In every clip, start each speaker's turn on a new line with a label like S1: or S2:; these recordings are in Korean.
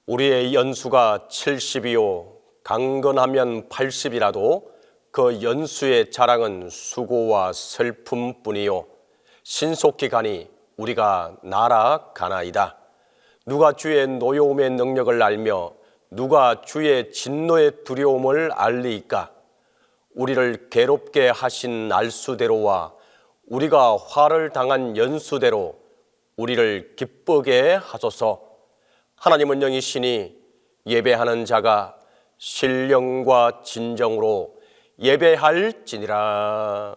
S1: 우리의 연수가 70이요 강건하면 80이라도 그 연수의 자랑은 수고와 슬픔뿐이요 신속히 가니 우리가 날아가나이다. 누가 주의 노여움의 능력을 알며 누가 주의 진노의 두려움을 알리이까? 우리를 괴롭게 하신 날수대로와 우리가 화를 당한 연수대로 우리를 기쁘게 하소서. 하나님은 영이시니 예배하는 자가 신령과 진정으로 예배할지니라.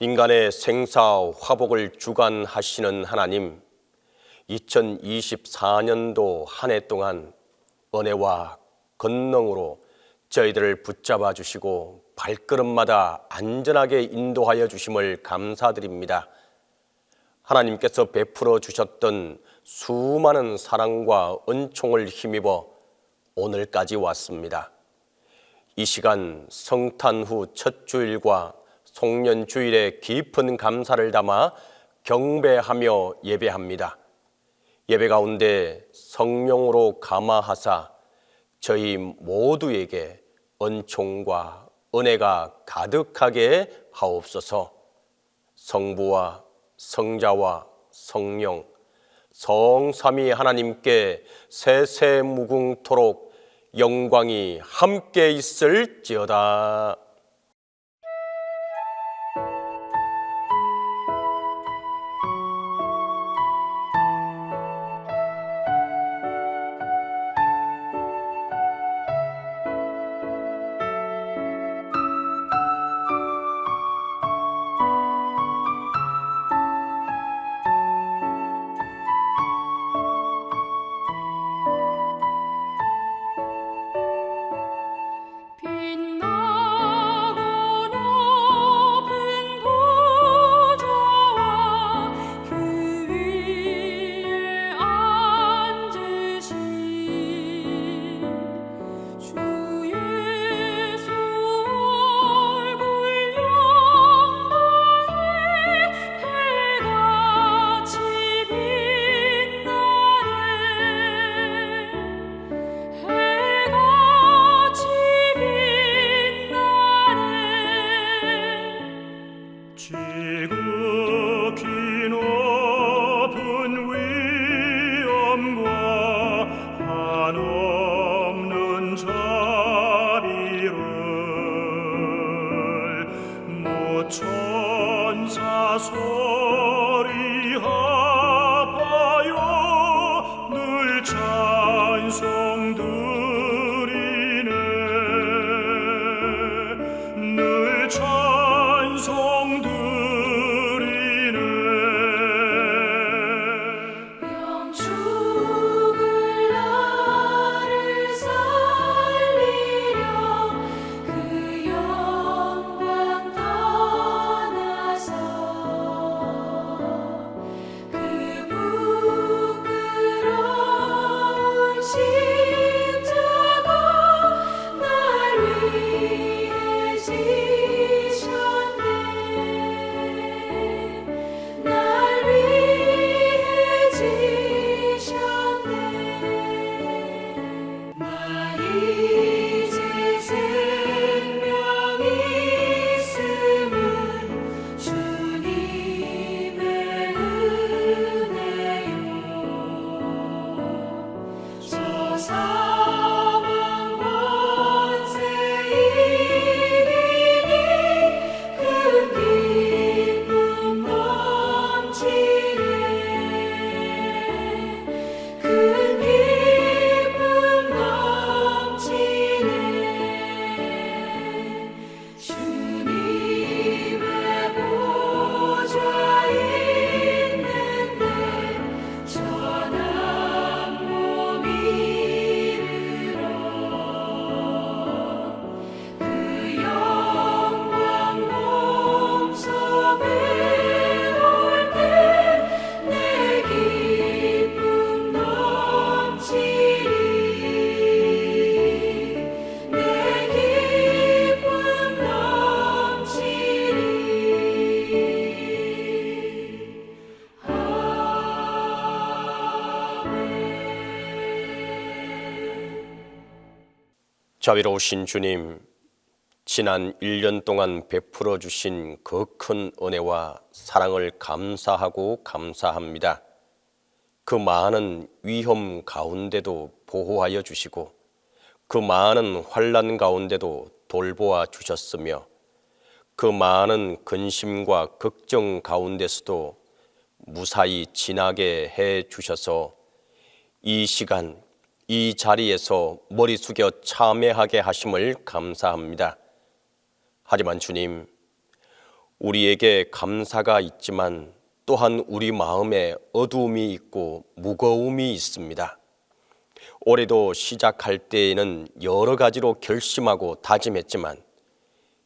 S1: 인간의 생사 화복을 주관하시는 하나님, 2024년도 한 해 동안 은혜와 권능으로 저희들을 붙잡아 주시고 발걸음마다 안전하게 인도하여 주심을 감사드립니다. 하나님께서 베풀어 주셨던 수많은 사랑과 은총을 힘입어 오늘까지 왔습니다. 이 시간 성탄 후 첫 주일과 송년주일에 깊은 감사를 담아 경배하며 예배합니다. 예배 가운데 성령으로 감화하사 저희 모두에게 은총과 은혜가 가득하게 하옵소서. 성부와 성자와 성령 성삼위 하나님께 세세무궁토록 영광이 함께 있을지어다.
S2: 빛나
S1: 자비로우신 주님, 지난 1년 동안 베풀어 주신 그 큰 은혜와 사랑을 감사하고 감사합니다. 그 많은 위험 가운데도 보호하여 주시고 그 많은 환난 가운데도 돌보아 주셨으며 그 많은 근심과 걱정 가운데서도 무사히 지나게 해 주셔서 이 시간 이 자리에서 머리 숙여 참회하게 하심을 감사합니다. 하지만 주님, 우리에게 감사가 있지만 또한 우리 마음에 어두움이 있고 무거움이 있습니다. 올해도 시작할 때에는 여러 가지로 결심하고 다짐했지만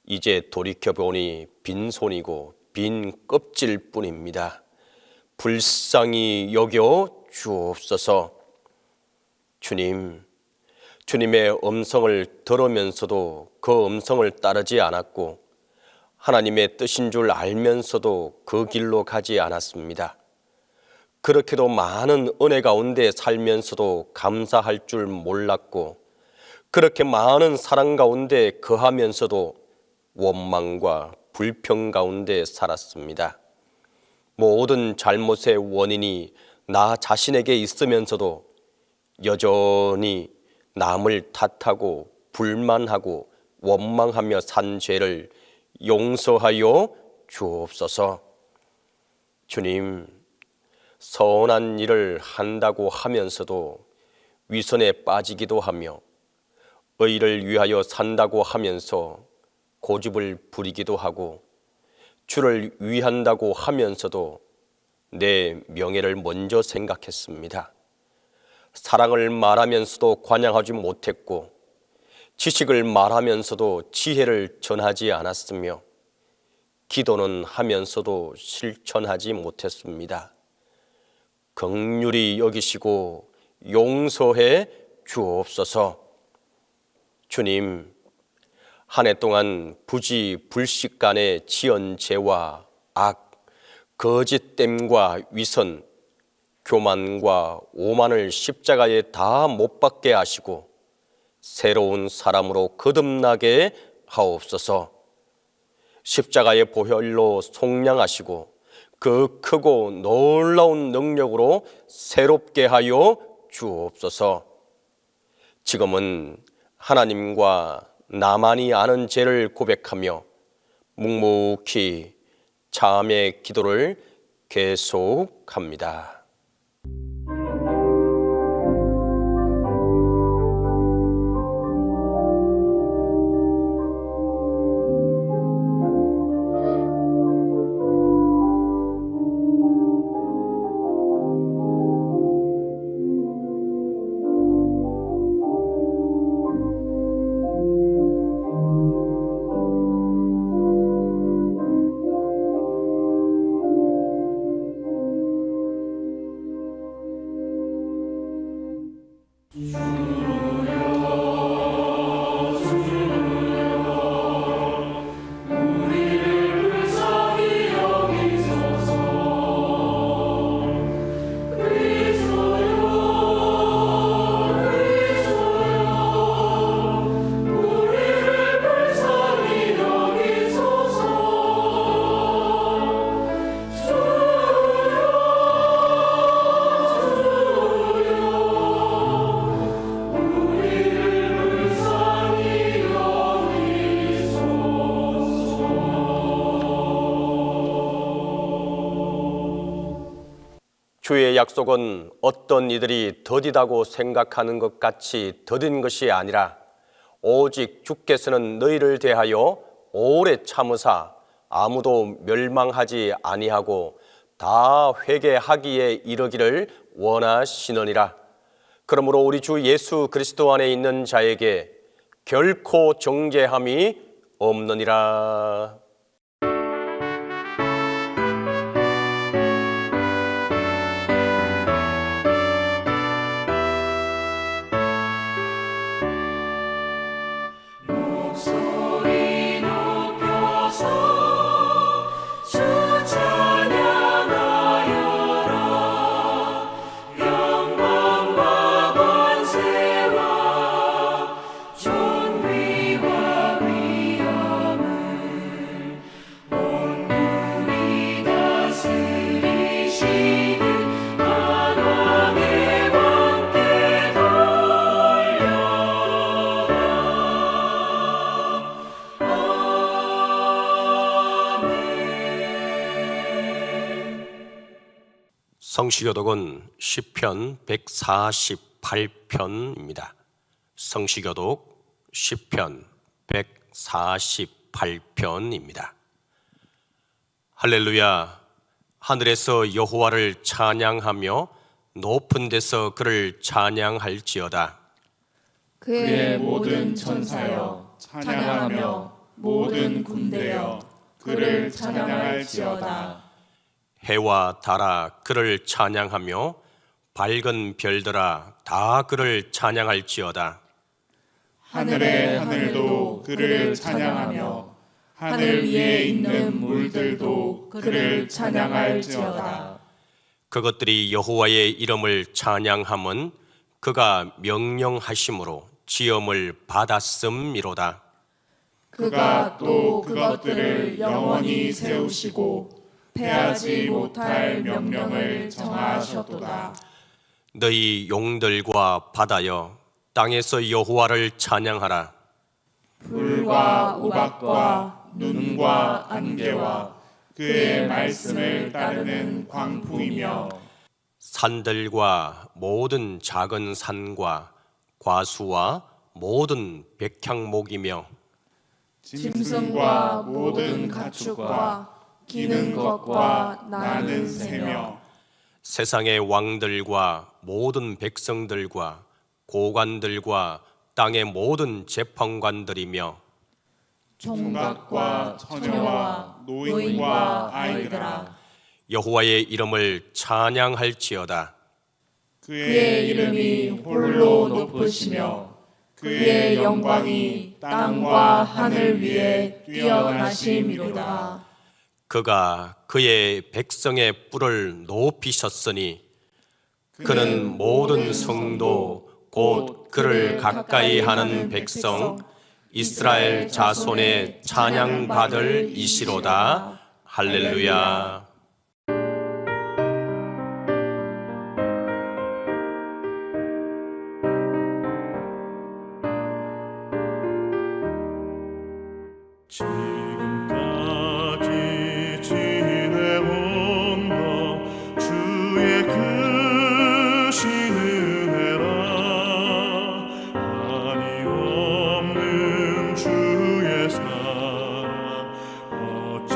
S1: 이제 돌이켜보니 빈손이고 빈 껍질 뿐입니다. 불쌍히 여겨 주옵소서. 주님, 주님의 음성을 들으면서도 그 음성을 따르지 않았고 하나님의 뜻인 줄 알면서도 그 길로 가지 않았습니다. 그렇게도 많은 은혜 가운데 살면서도 감사할 줄 몰랐고 그렇게 많은 사랑 가운데 거하면서도 원망과 불평 가운데 살았습니다. 모든 잘못의 원인이 나 자신에게 있으면서도 여전히 남을 탓하고 불만하고 원망하며 산 죄를 용서하여 주옵소서. 주님, 선한 일을 한다고 하면서도 위선에 빠지기도 하며 의를 위하여 산다고 하면서 고집을 부리기도 하고 주를 위한다고 하면서도 내 명예를 먼저 생각했습니다. 사랑을 말하면서도 관양하지 못했고 지식을 말하면서도 지혜를 전하지 않았으며 기도는 하면서도 실천하지 못했습니다. 긍휼히 여기시고 용서해 주옵소서. 주님, 한 해 동안 부지불식간의 지은 죄와 악, 거짓됨과 위선, 교만과 오만을 십자가에 다 못 박게 하시고 새로운 사람으로 거듭나게 하옵소서. 십자가의 보혈로 속량하시고 그 크고 놀라운 능력으로 새롭게 하여 주옵소서. 지금은 하나님과 나만이 아는 죄를 고백하며 묵묵히 참회 기도를 계속합니다. 주의 약속은 어떤 이들이 더디다고 생각하는 것 같이 더딘 것이 아니라 오직 주께서는 너희를 대하여 오래 참으사 아무도 멸망하지 아니하고 다 회개하기에 이르기를 원하시느니라. 그러므로 우리 주 예수 그리스도 안에 있는 자에게 결코 정죄함이 없느니라.
S2: 영광과 권세와 존
S1: 성시교독은 시편 148편입니다. 성시교독 시편 148편입니다. 할렐루야, 하늘에서 여호와를 찬양하며 높은 데서 그를 찬양할지어다.
S2: 그의 모든 천사여 찬양하며 모든 군대여 그를 찬양할지어다.
S1: 해와 달아 그를 찬양하며 밝은 별들아 다 그를 찬양할지어다.
S2: 하늘의 하늘도 그를 찬양하며 하늘 위에 있는 물들도 그를 찬양할지어다.
S1: 그것들이 여호와의 이름을 찬양함은 그가 명령하심으로 지음을 받았음이로다.
S2: 그가 또 그것들을 영원히 세우시고 패하지 못할 명령을 정하셨도다.
S1: 너희 용들과 바다여 땅에서 여호와를 찬양하라.
S2: 불과 우박과 눈과 안개와 그의 말씀을 따르는 광풍이며
S1: 산들과 모든 작은 산과 과수와 모든 백향목이며
S2: 짐승과 모든 가축과 기는 것과 나는 새며
S1: 세상의 왕들과 모든 백성들과 고관들과 땅의 모든 재판관들이며
S2: 총각과 처녀와 노인과 아이들아
S1: 여호와의 이름을 찬양할지어다.
S2: 그의 이름이 홀로 높으시며 그의 영광이 땅과 하늘 위에 뛰어나심이로다.
S1: 그가 그의 백성의 뿔을 높이셨으니 그는 모든 성도 곧 그를 가까이 하는 백성 이스라엘 자손의 찬양받을 이시로다. 할렐루야.
S3: 지금까지 지내온 것 주의 크신 은혜라. 한이 없는 주의 사랑 어찌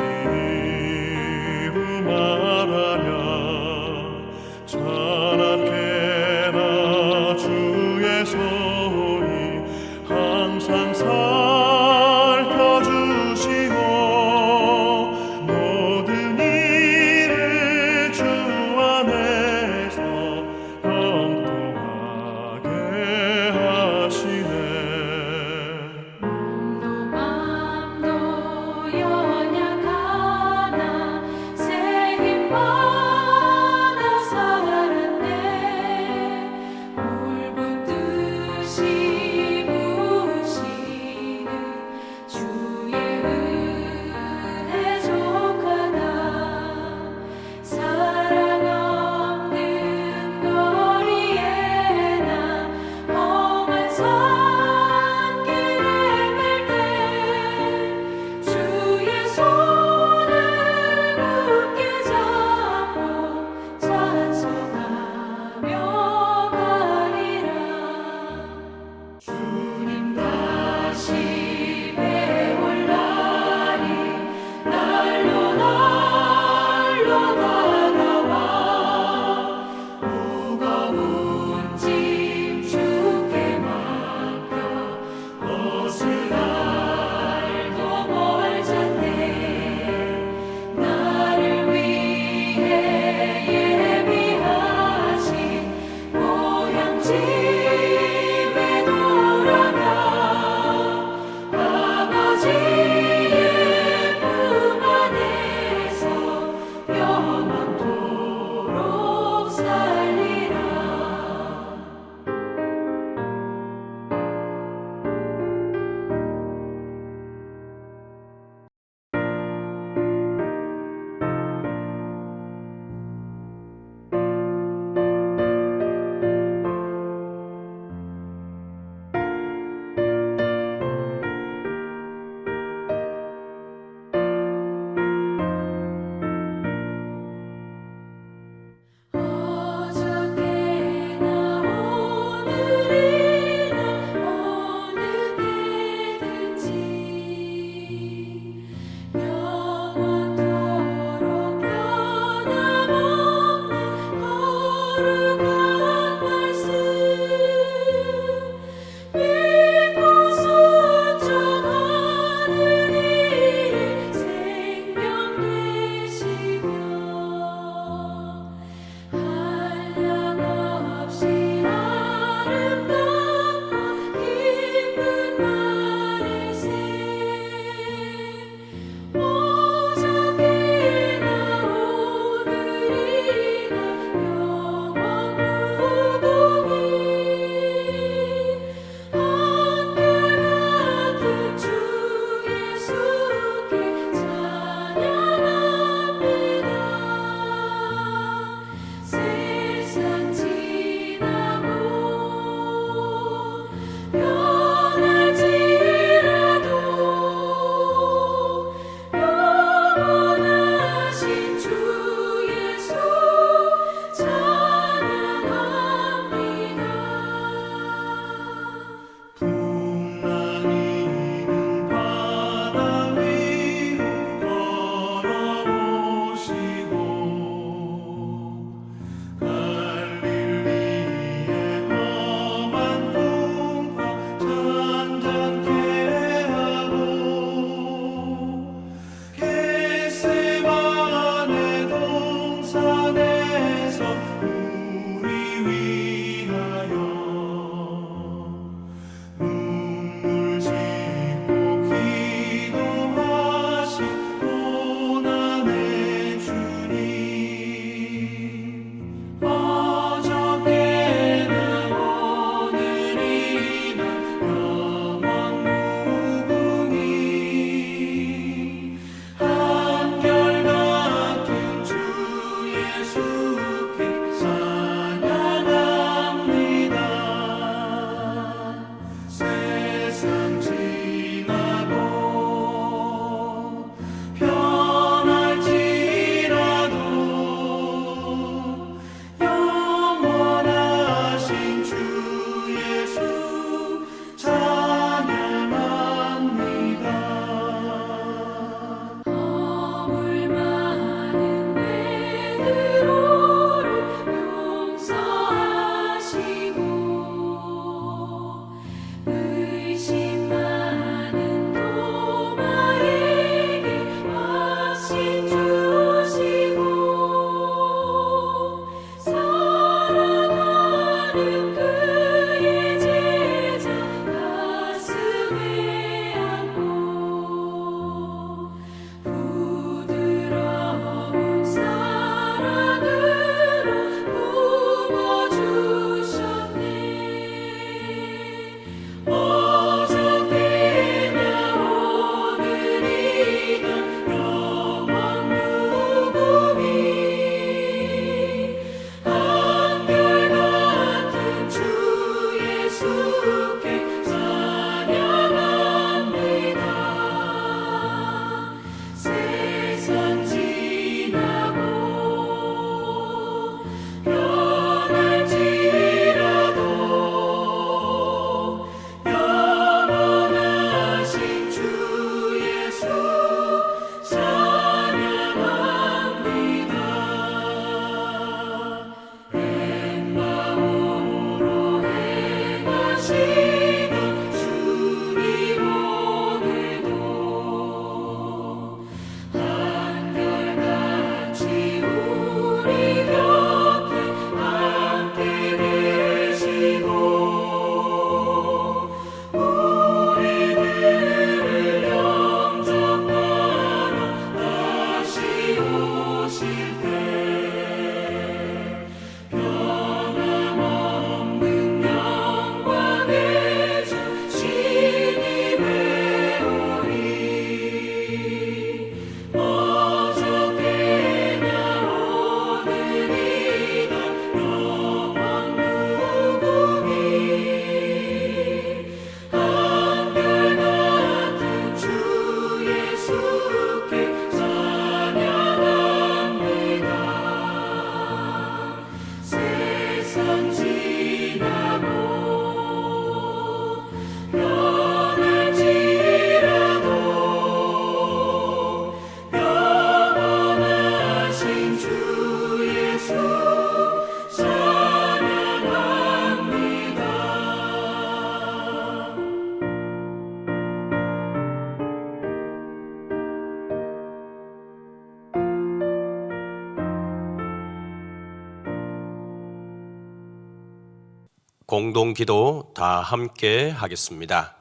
S1: 공동기도 다 함께 하겠습니다.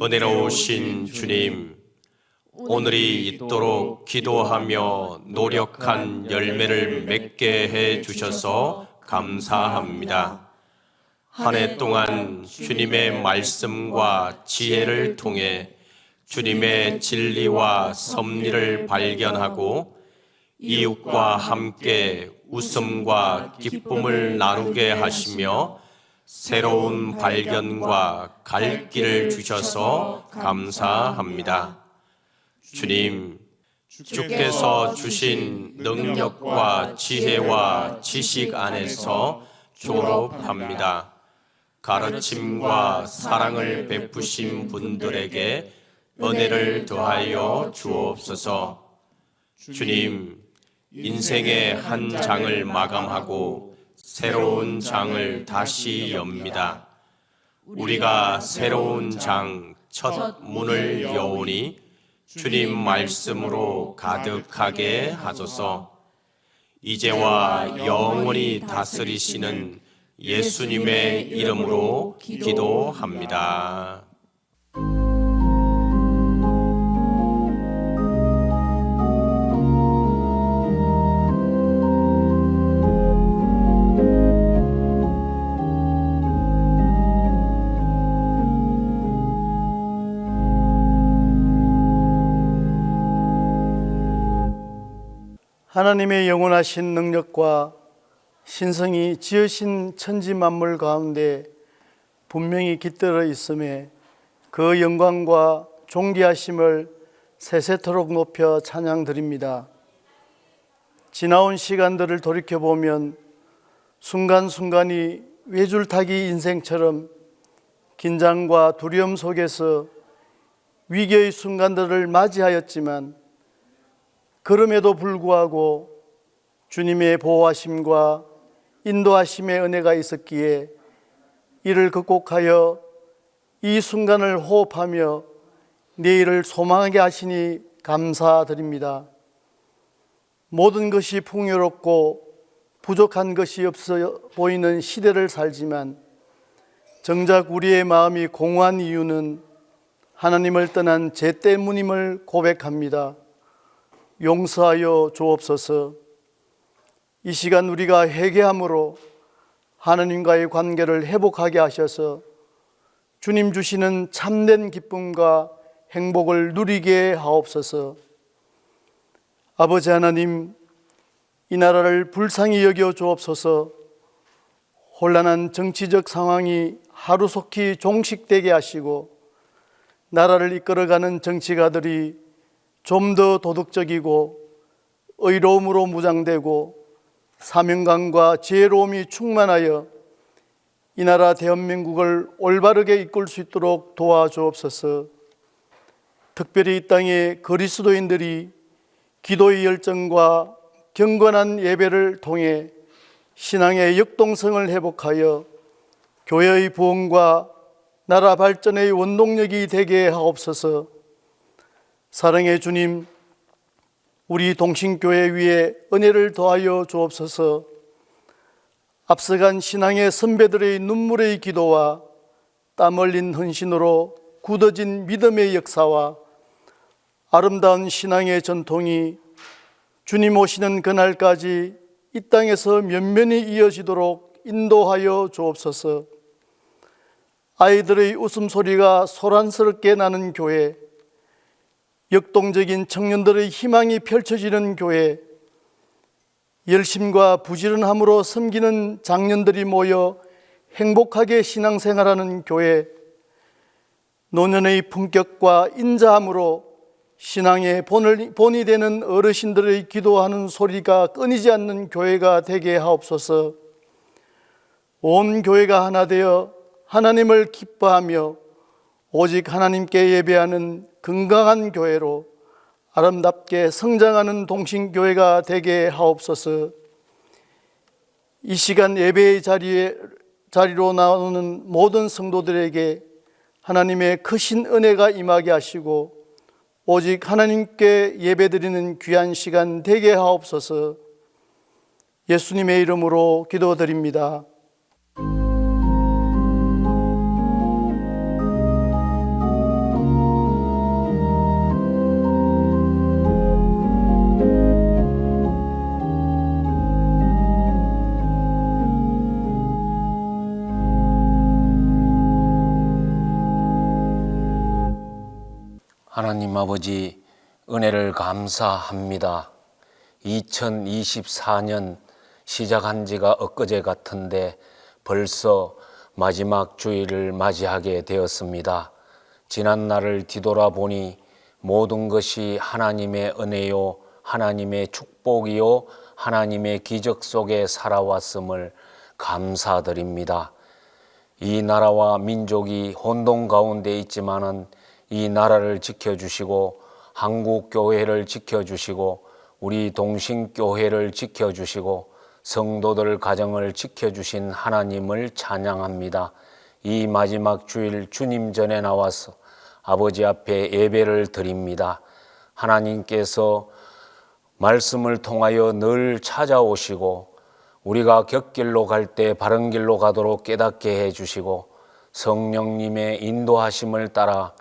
S1: 은혜로우신 주님, 오늘이 있도록 기도하며 노력한 열매를 맺게 해 주셔서 감사합니다. 한 해 동안 주님의 말씀과 지혜를 통해 주님의 진리와 섭리를 발견하고 이웃과 함께 웃음과 기쁨을 나누게 하시며 새로운 발견과 갈 길을 주셔서 감사합니다. 주님, 주께서 주신 능력과 지혜와 지식 안에서 졸업합니다. 가르침과 사랑을 베푸신 분들에게 은혜를 더하여 주옵소서. 주님, 인생의 한 장을 마감하고 새로운 장을 다시 엽니다. 우리가 새로운 장 첫 문을 여오니 주님 말씀으로 가득하게 하소서. 이제와 영원히 다스리시는 예수님의 이름으로 기도합니다.
S4: 하나님의 영원하신 능력과 신성이 지으신 천지 만물 가운데 분명히 깃들어 있음에 그 영광과 존귀하심을 세세토록 높여 찬양드립니다. 지나온 시간들을 돌이켜보면 순간순간이 외줄타기 인생처럼 긴장과 두려움 속에서 위기의 순간들을 맞이하였지만 그럼에도 불구하고 주님의 보호하심과 인도하심의 은혜가 있었기에 이를 극복하여 이 순간을 호흡하며 내일을 소망하게 하시니 감사드립니다. 모든 것이 풍요롭고 부족한 것이 없어 보이는 시대를 살지만 정작 우리의 마음이 공허한 이유는 하나님을 떠난 죄 때문임을 고백합니다. 용서하여 주옵소서. 이 시간 우리가 회개함으로 하나님과의 관계를 회복하게 하셔서 주님 주시는 참된 기쁨과 행복을 누리게 하옵소서. 아버지 하나님, 이 나라를 불쌍히 여겨 주옵소서. 혼란한 정치적 상황이 하루속히 종식되게 하시고 나라를 이끌어가는 정치가들이 좀 더 도덕적이고 의로움으로 무장되고 사명감과 지혜로움이 충만하여 이 나라 대한민국을 올바르게 이끌 수 있도록 도와주옵소서. 특별히 이 땅의 그리스도인들이 기도의 열정과 경건한 예배를 통해 신앙의 역동성을 회복하여 교회의 부흥과 나라 발전의 원동력이 되게 하옵소서. 사랑의 주님, 우리 동신교회 위에 은혜를 더하여 주옵소서. 앞서간 신앙의 선배들의 눈물의 기도와 땀 흘린 헌신으로 굳어진 믿음의 역사와 아름다운 신앙의 전통이 주님 오시는 그날까지 이 땅에서 면면히 이어지도록 인도하여 주옵소서. 아이들의 웃음소리가 소란스럽게 나는 교회, 역동적인 청년들의 희망이 펼쳐지는 교회, 열심과 부지런함으로 섬기는 장년들이 모여 행복하게 신앙생활하는 교회, 노년의 품격과 인자함으로 신앙의 본이 되는 어르신들의 기도하는 소리가 끊이지 않는 교회가 되게 하옵소서. 온 교회가 하나 되어 하나님을 기뻐하며 오직 하나님께 예배하는 건강한 교회로 아름답게 성장하는 동신교회가 되게 하옵소서. 이 시간 예배의 자리로 나오는 모든 성도들에게 하나님의 크신 은혜가 임하게 하시고 오직 하나님께 예배드리는 귀한 시간 되게 하옵소서. 예수님의 이름으로 기도드립니다.
S5: 하나님 아버지, 은혜를 감사합니다. 2024년 시작한 지가 엊그제 같은데 벌써 마지막 주일을 맞이하게 되었습니다. 지난 날을 뒤돌아보니 모든 것이 하나님의 은혜요, 하나님의 축복이요, 하나님의 기적 속에 살아왔음을 감사드립니다. 이 나라와 민족이 혼돈 가운데 있지만은 이 나라를 지켜주시고 한국 교회를 지켜주시고 우리 동신교회를 지켜주시고 성도들 가정을 지켜주신 하나님을 찬양합니다. 이 마지막 주일 주님 전에 나와서 아버지 앞에 예배를 드립니다. 하나님께서 말씀을 통하여 늘 찾아오시고 우리가 곁길로 갈 때 바른 길로 가도록 깨닫게 해주시고 성령님의 인도하심을 따라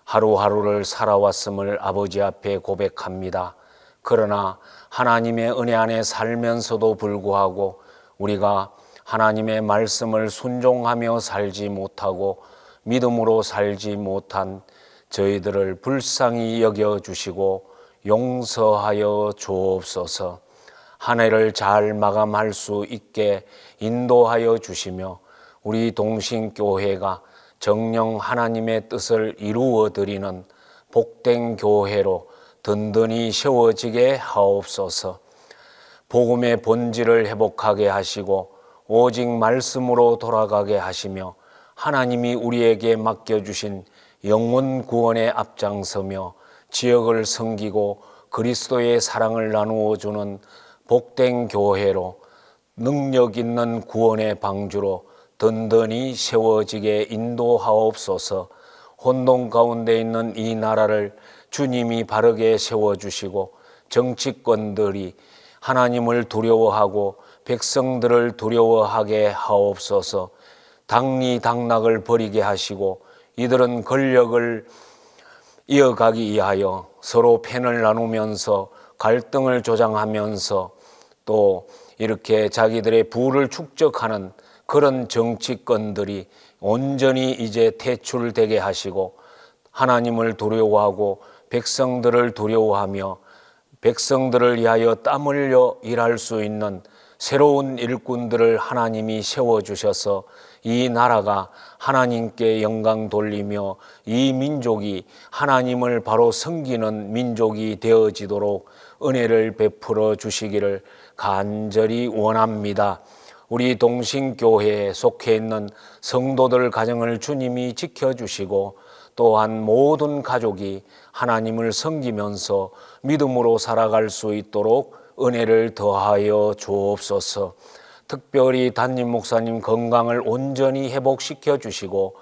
S5: 하루하루를 살아왔음을 아버지 앞에 고백합니다. 그러나 하나님의 은혜 안에 살면서도 불구하고 우리가 하나님의 말씀을 순종하며 살지 못하고 믿음으로 살지 못한 저희들을 불쌍히 여겨주시고 용서하여 주옵소서. 한 해를 잘 마감할 수 있게 인도하여 주시며 우리 동신교회가 정녕 하나님의 뜻을 이루어 드리는 복된 교회로 든든히 세워지게 하옵소서. 복음의 본질을 회복하게 하시고 오직 말씀으로 돌아가게 하시며 하나님이 우리에게 맡겨주신 영혼 구원에 앞장서며 지역을 섬기고 그리스도의 사랑을 나누어 주는 복된 교회로 능력 있는 구원의 방주로 든든히 세워지게 인도하옵소서. 혼돈 가운데 있는 이 나라를 주님이 바르게 세워주시고 정치권들이 하나님을 두려워하고 백성들을 두려워하게 하옵소서. 당리당락을 버리게 하시고 이들은 권력을 이어가기 위하여 서로 편을 나누면서 갈등을 조장하면서 또 이렇게 자기들의 부를 축적하는 그런 정치권들이 온전히 이제 퇴출되게 하시고 하나님을 두려워하고 백성들을 두려워하며 백성들을 위하여 땀 흘려 일할 수 있는 새로운 일꾼들을 하나님이 세워주셔서 이 나라가 하나님께 영광 돌리며 이 민족이 하나님을 바로 섬기는 민족이 되어지도록 은혜를 베풀어 주시기를 간절히 원합니다. 우리 동신교회에 속해 있는 성도들 가정을 주님이 지켜주시고 또한 모든 가족이 하나님을 섬기면서 믿음으로 살아갈 수 있도록 은혜를 더하여 주옵소서. 특별히 담임 목사님 건강을 온전히 회복시켜 주시고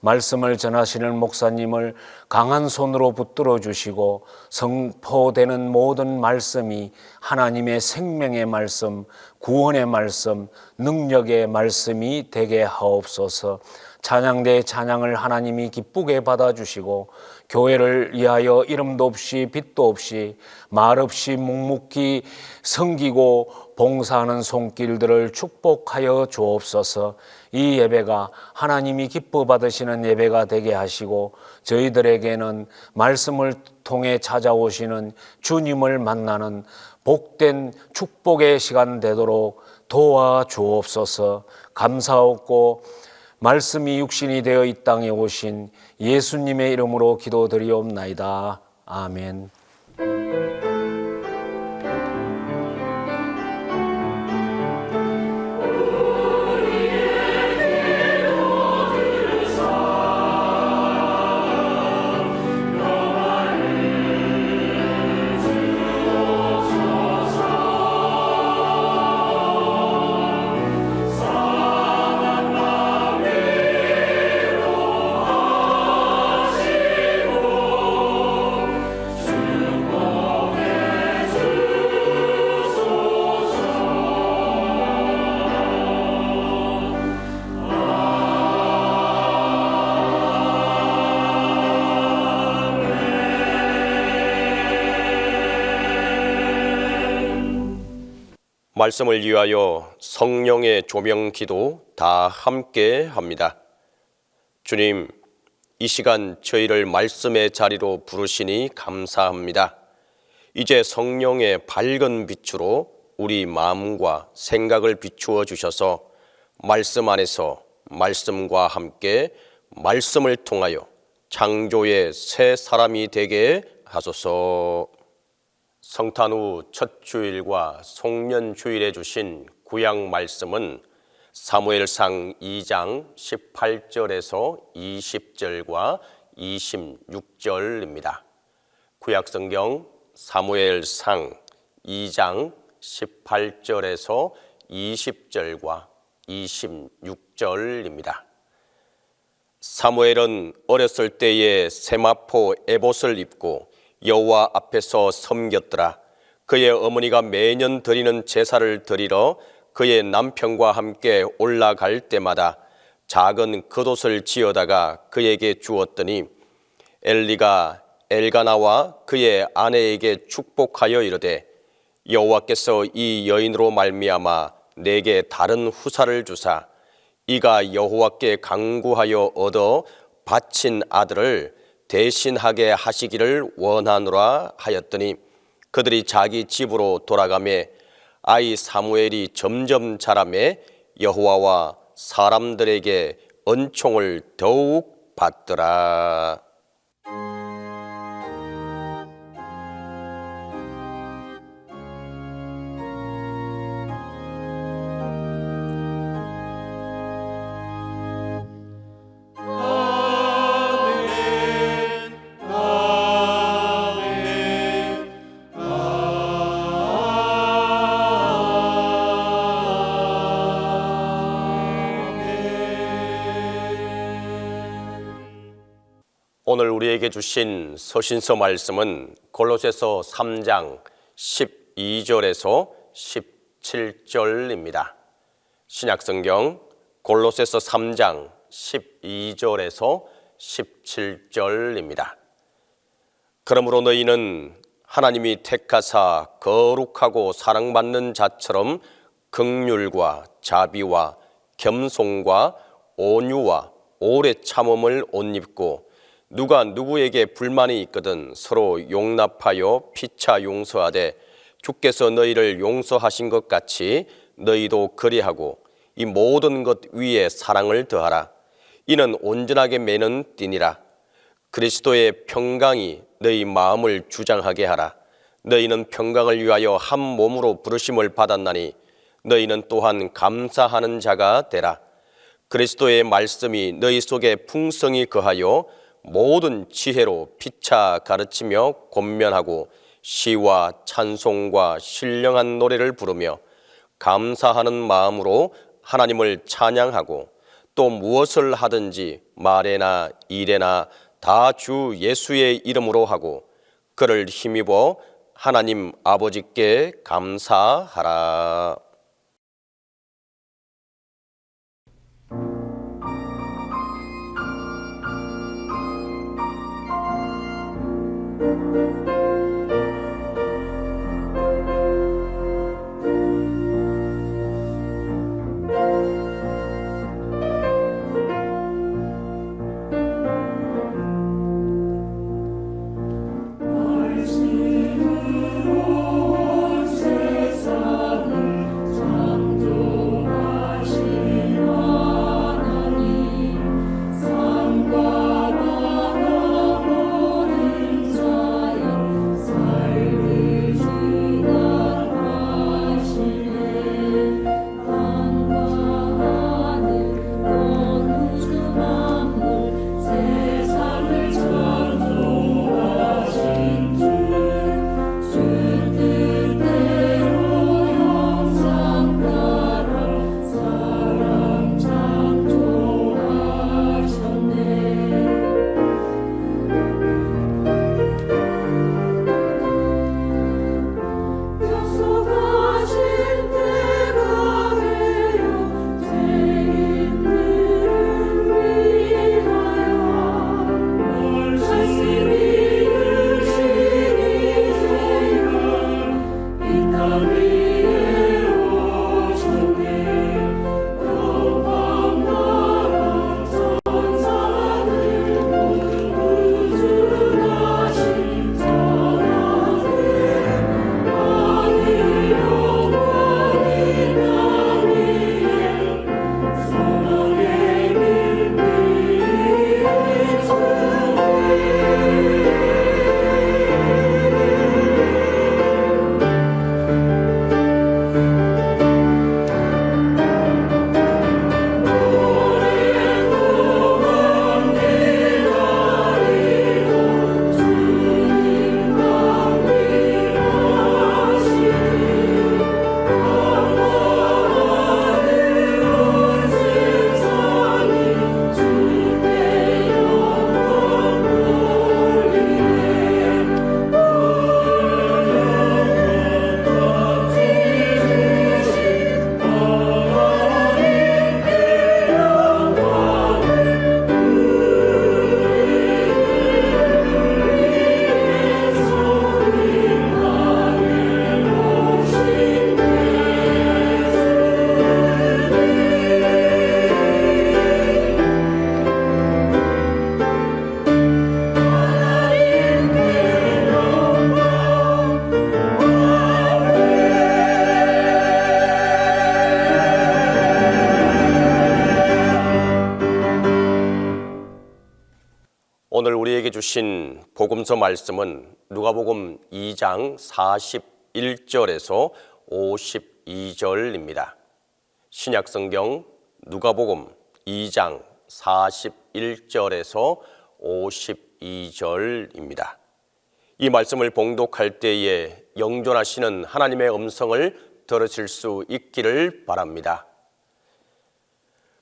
S5: 말씀을 전하시는 목사님을 강한 손으로 붙들어 주시고 선포되는 모든 말씀이 하나님의 생명의 말씀, 구원의 말씀, 능력의 말씀이 되게 하옵소서. 찬양대의 찬양을 하나님이 기쁘게 받아주시고 교회를 위하여 이름도 없이 빛도 없이 말 없이 묵묵히 섬기고 봉사하는 손길들을 축복하여 주옵소서. 이 예배가 하나님이 기뻐 받으시는 예배가 되게 하시고 저희들에게는 말씀을 통해 찾아오시는 주님을 만나는 복된 축복의 시간 되도록 도와주옵소서. 감사하고 말씀이 육신이 되어 이 땅에 오신 예수님의 이름으로 기도드리옵나이다. 아멘.
S1: 말씀을 위하여 성령의 조명 기도 다 함께 합니다. 주님, 이 시간 저희를 말씀의 자리로 부르시니 감사합니다. 이제 성령의 밝은 빛으로 우리 마음과 생각을 비추어 주셔서 말씀 안에서 말씀과 함께 말씀을 통하여 창조의 새 사람이 되게 하소서. 성탄 후 첫 주일과 송년 주일에 주신 구약 말씀은 사무엘상 2장 18절에서 20절과 26절입니다. 구약 성경 사무엘상 2장 18절에서 20절과 26절입니다. 사무엘은 어렸을 때에 세마포 에봇을 입고 여호와 앞에서 섬겼더라. 그의 어머니가 매년 드리는 제사를 드리러 그의 남편과 함께 올라갈 때마다 작은 겉옷을 지어다가 그에게 주었더니 엘리가 엘가나와 그의 아내에게 축복하여 이르되 여호와께서 이 여인으로 말미암아 내게 다른 후사를 주사 이가 여호와께 간구하여 얻어 바친 아들을 대신하게 하시기를 원하노라 하였더니 그들이 자기 집으로 돌아가매 아이 사무엘이 점점 자라매 여호와와 사람들에게 은총을 더욱 받더라. 오늘 우리에게 주신 서신서 말씀은 골로새서 3장 12절에서 17절입니다. 신약성경 골로새서 3장 12절에서 17절입니다. 그러므로 너희는 하나님이 택하사 거룩하고 사랑받는 자처럼 긍휼과 자비와 겸손과 온유와 오래 참음을 옷 입고 누가 누구에게 불만이 있거든 서로 용납하여 피차 용서하되 주께서 너희를 용서하신 것 같이 너희도 그리하고 이 모든 것 위에 사랑을 더하라. 이는 온전하게 매는 띠니라. 그리스도의 평강이 너희 마음을 주장하게 하라. 너희는 평강을 위하여 한 몸으로 부르심을 받았나니 너희는 또한 감사하는 자가 되라. 그리스도의 말씀이 너희 속에 풍성히 거하여 모든 지혜로 피차 가르치며 권면하고 시와 찬송과 신령한 노래를 부르며 감사하는 마음으로 하나님을 찬양하고 또 무엇을 하든지 말에나 일에나 다 주 예수의 이름으로 하고 그를 힘입어 하나님 아버지께 감사하라.
S2: 말씀으로 세상을
S1: 오늘 우리에게 주신 복음서 말씀은 누가복음 2장 41절에서 52절입니다. 신약성경 누가복음 2장 41절에서 52절입니다. 이 말씀을 봉독할 때에 영존하시는 하나님의 음성을 들으실 수 있기를 바랍니다.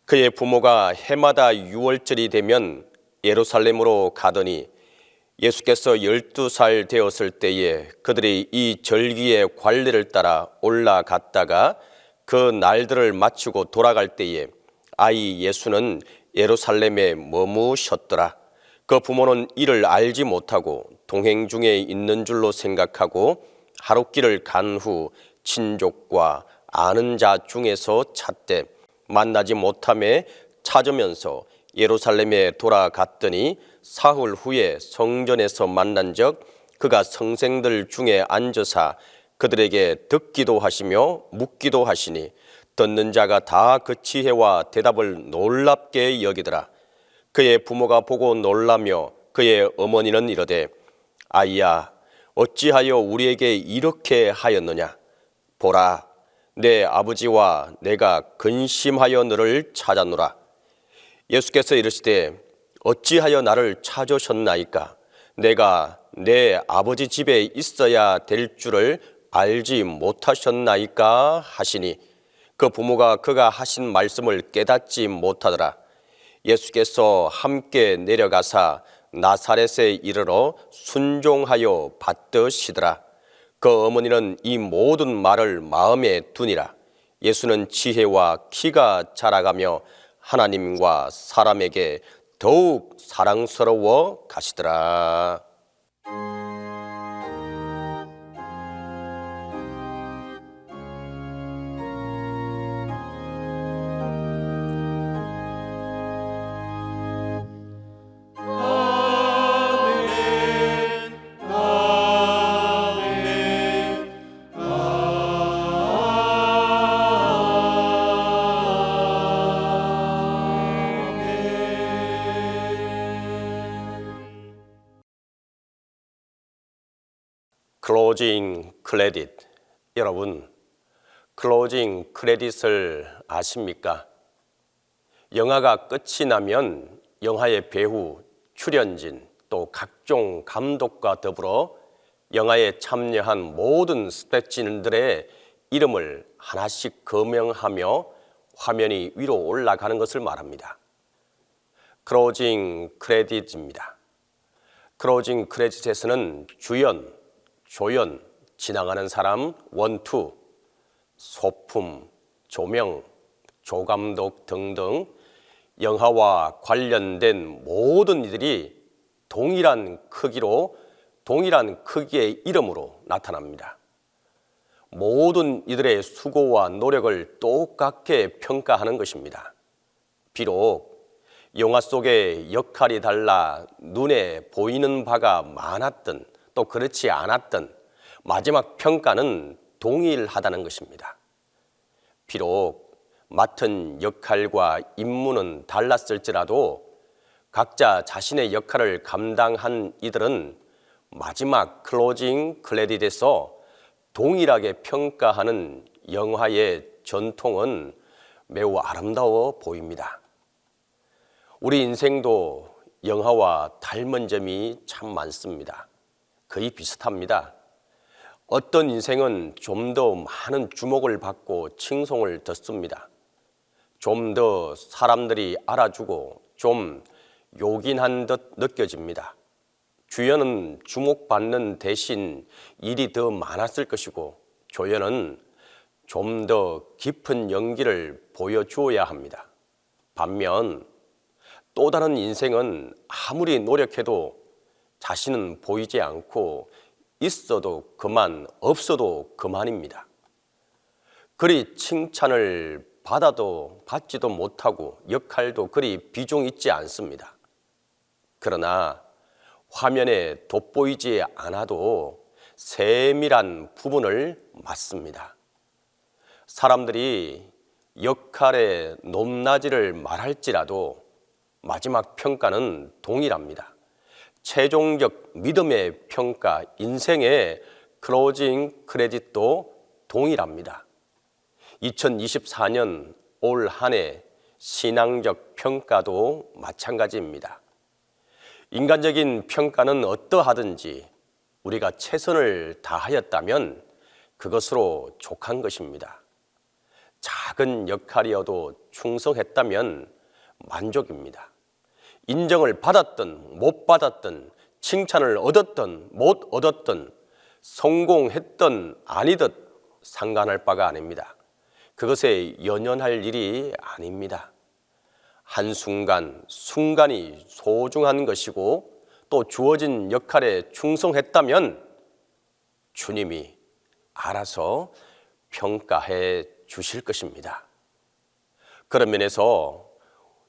S1: 그의 부모가 해마다 6월절이 되면 예루살렘으로 가더니 예수께서 12살 되었을 때에 그들이 이 절기의 관례를 따라 올라갔다가 그 날들을 마치고 돌아갈 때에 아이 예수는 예루살렘에 머무셨더라. 그 부모는 이를 알지 못하고 동행 중에 있는 줄로 생각하고 하룻길을 간 후 친족과 아는 자 중에서 찾되 만나지 못하매 찾으면서 예루살렘에 돌아갔더니 사흘 후에 성전에서 만난 적 그가 성생들 중에 앉으사 그들에게 듣기도 하시며 묻기도 하시니 듣는 자가 다 그 지혜와 대답을 놀랍게 여기더라. 그의 부모가 보고 놀라며 그의 어머니는 이르되 아이야 어찌하여 우리에게 이렇게 하였느냐. 보라 내 아버지와 내가 근심하여 너를 찾았노라. 예수께서 이르시되 어찌하여 나를 찾으셨나이까. 내가 내 아버지 집에 있어야 될 줄을 알지 못하셨나이까 하시니 그 부모가 그가 하신 말씀을 깨닫지 못하더라. 예수께서 함께 내려가사 나사렛에 이르러 순종하여 받드시더라. 그 어머니는 이 모든 말을 마음에 두니라. 예수는 지혜와 키가 자라가며 하나님과 사람에게 더욱 사랑스러워 가시더라. 클로징 크레딧. 여러분, 클로징 크레딧을 아십니까? 영화가 끝이 나면 영화의 배우, 출연진, 또 각종 감독과 더불어 영화에 참여한 모든 스태프진들의 이름을 하나씩 거명하며 화면이 위로 올라가는 것을 말합니다. 클로징 크레딧입니다. 클로징 크레딧에서는 주연, 조연, 지나가는 사람, 원투, 소품, 조명, 조감독 등등 영화와 관련된 모든 이들이 동일한 크기로 동일한 크기의 이름으로 나타납니다. 모든 이들의 수고와 노력을 똑같게 평가하는 것입니다. 비록 영화 속의 역할이 달라 눈에 보이는 바가 많았던 또 그렇지 않았던 마지막 평가는 동일하다는 것입니다. 비록 맡은 역할과 임무는 달랐을지라도 각자 자신의 역할을 감당한 이들은 마지막 클로징 크레딧에서 동일하게 평가하는 영화의 전통은 매우 아름다워 보입니다. 우리 인생도 영화와 닮은 점이 참 많습니다. 거의 비슷합니다. 어떤 인생은 좀 더 많은 주목을 받고 칭송을 듣습니다. 좀 더 사람들이 알아주고 좀 요긴한 듯 느껴집니다. 주연은 주목받는 대신 일이 더 많았을 것이고 조연은 좀 더 깊은 연기를 보여주어야 합니다. 반면 또 다른 인생은 아무리 노력해도 자신은 보이지 않고 있어도 그만, 없어도 그만입니다. 그리 칭찬을 받아도 받지도 못하고 역할도 그리 비중 있지 않습니다. 그러나 화면에 돋보이지 않아도 세밀한 부분을 맡습니다. 사람들이 역할의 높낮이를 말할지라도 마지막 평가는 동일합니다. 최종적 믿음의 평가, 인생의 클로징 크레딧도 동일합니다. 2024년 올 한 해 신앙적 평가도 마찬가지입니다. 인간적인 평가는 어떠하든지 우리가 최선을 다하였다면 그것으로 족한 것입니다. 작은 역할이어도 충성했다면 만족입니다. 인정을 받았든 못 받았든, 칭찬을 얻었든 못 얻었든, 성공했든 아니든 상관할 바가 아닙니다. 그것에 연연할 일이 아닙니다. 한순간, 순간이 소중한 것이고 또 주어진 역할에 충성했다면 주님이 알아서 평가해 주실 것입니다. 그런 면에서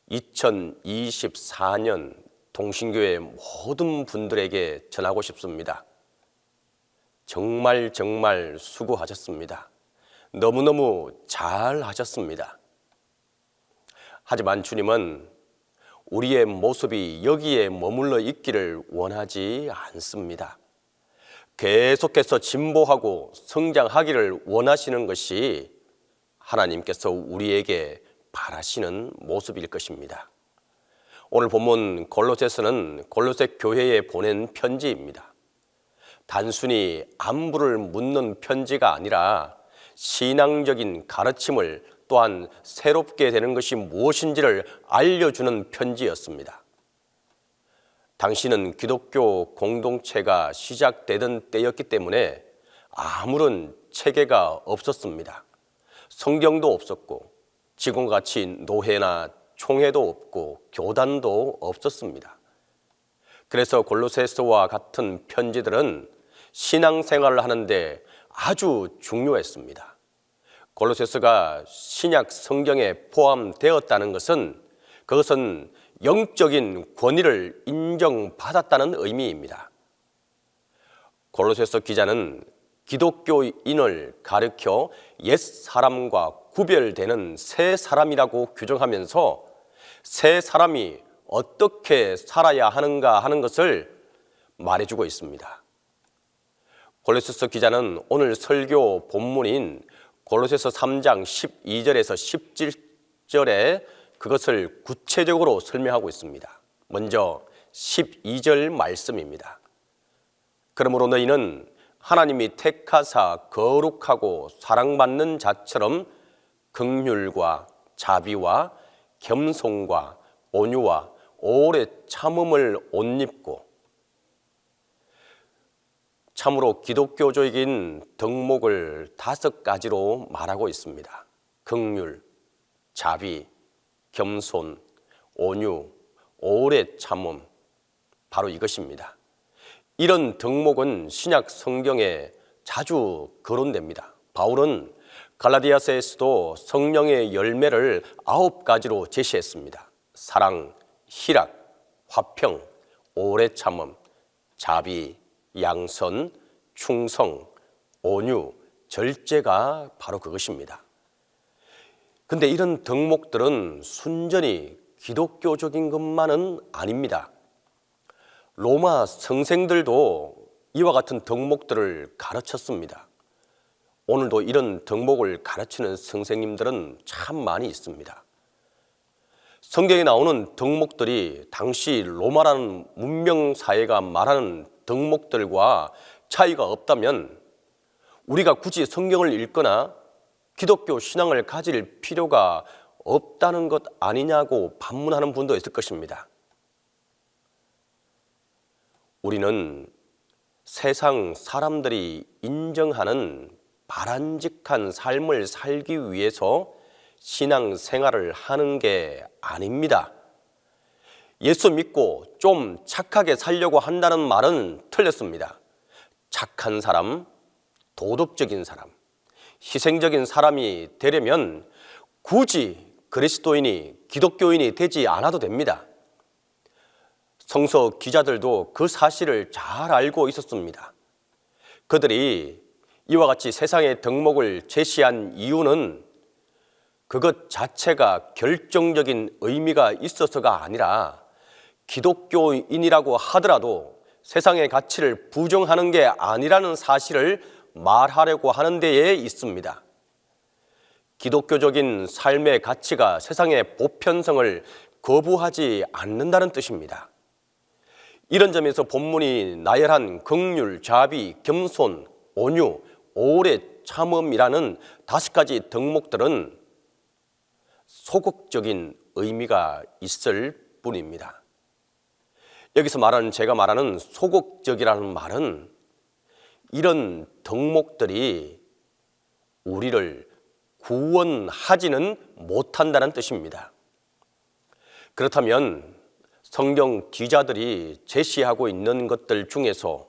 S1: 2024년 동신교회 모든 분들에게 전하고 싶습니다. 정말 수고하셨습니다. 너무너무 잘 하셨습니다. 하지만 주님은 우리의 모습이 여기에 머물러 있기를 원하지 않습니다. 계속해서 진보하고 성장하기를 원하시는 것이 하나님께서 우리에게 바라시는 모습일 것입니다. 오늘 본문 골로새서는 골로새 교회에 보낸 편지입니다. 단순히 안부를 묻는 편지가 아니라 신앙적인 가르침을 또한 새롭게 되는 것이 무엇인지를 알려주는 편지였습니다. 당시는 기독교 공동체가 시작되던 때였기 때문에 아무런 체계가 없었습니다. 성경도 없었고 지금과 같이 노회나 총회도 없고 교단도 없었습니다. 그래서 골로새서와 같은 편지들은 신앙생활을 하는데 아주 중요했습니다. 골로새서가 신약 성경에 포함되었다는 것은 그것은 영적인 권위를 인정받았다는 의미입니다. 골로새서 기자는 기독교인을 가르쳐 옛사람과 구별되는 새 사람이라고 규정하면서 새 사람이 어떻게 살아야 하는가 하는 것을 말해주고 있습니다. 골로새서 기자는 오늘 설교 본문인 골로새서 3장 12절에서 17절에 그것을 구체적으로 설명하고 있습니다. 먼저 12절 말씀입니다. 그러므로 너희는 하나님이 택하사 거룩하고 사랑받는 자처럼 긍휼과 자비와 겸손과 온유와 오래 참음을 옷 입고, 참으로 기독교적인 덕목을 5가지로 말하고 있습니다. 긍휼, 자비, 겸손, 온유, 오래 참음, 바로 이것입니다. 이런 덕목은 신약 성경에 자주 거론됩니다. 바울은 갈라디아서에서도 성령의 열매를 9가지로 제시했습니다. 사랑, 희락, 화평, 오래 참음, 자비, 양선, 충성, 온유, 절제가 바로 그것입니다. 근데 이런 덕목들은 순전히 기독교적인 것만은 아닙니다. 로마 성생들도 이와 같은 덕목들을 가르쳤습니다. 오늘도 이런 덕목을 가르치는 선생님들은 참 많이 있습니다. 성경에 나오는 덕목들이 당시 로마라는 문명사회가 말하는 덕목들과 차이가 없다면 우리가 굳이 성경을 읽거나 기독교 신앙을 가질 필요가 없다는 것 아니냐고 반문하는 분도 있을 것입니다. 우리는 세상 사람들이 인정하는 바람직한 삶을 살기 위해서 신앙생활을 하는 게 아닙니다. 예수 믿고 좀 착하게 살려고 한다는 말은 틀렸습니다. 착한 사람, 도덕적인 사람, 희생적인 사람이 되려면 굳이 그리스도인이, 기독교인이 되지 않아도 됩니다. 성서 기자들도 그 사실을 잘 알고 있었습니다. 그들이 이와 같이 세상의 덕목을 제시한 이유는 그것 자체가 결정적인 의미가 있어서가 아니라 기독교인이라고 하더라도 세상의 가치를 부정하는 게 아니라는 사실을 말하려고 하는 데에 있습니다. 기독교적인 삶의 가치가 세상의 보편성을 거부하지 않는다는 뜻입니다. 이런 점에서 본문이 나열한 긍휼, 자비, 겸손, 온유, 오래 참음이라는 5가지 덕목들은 소극적인 의미가 있을 뿐입니다. 여기서 제가 말하는 소극적이라는 말은 이런 덕목들이 우리를 구원하지는 못한다는 뜻입니다. 그렇다면 성경 기자들이 제시하고 있는 것들 중에서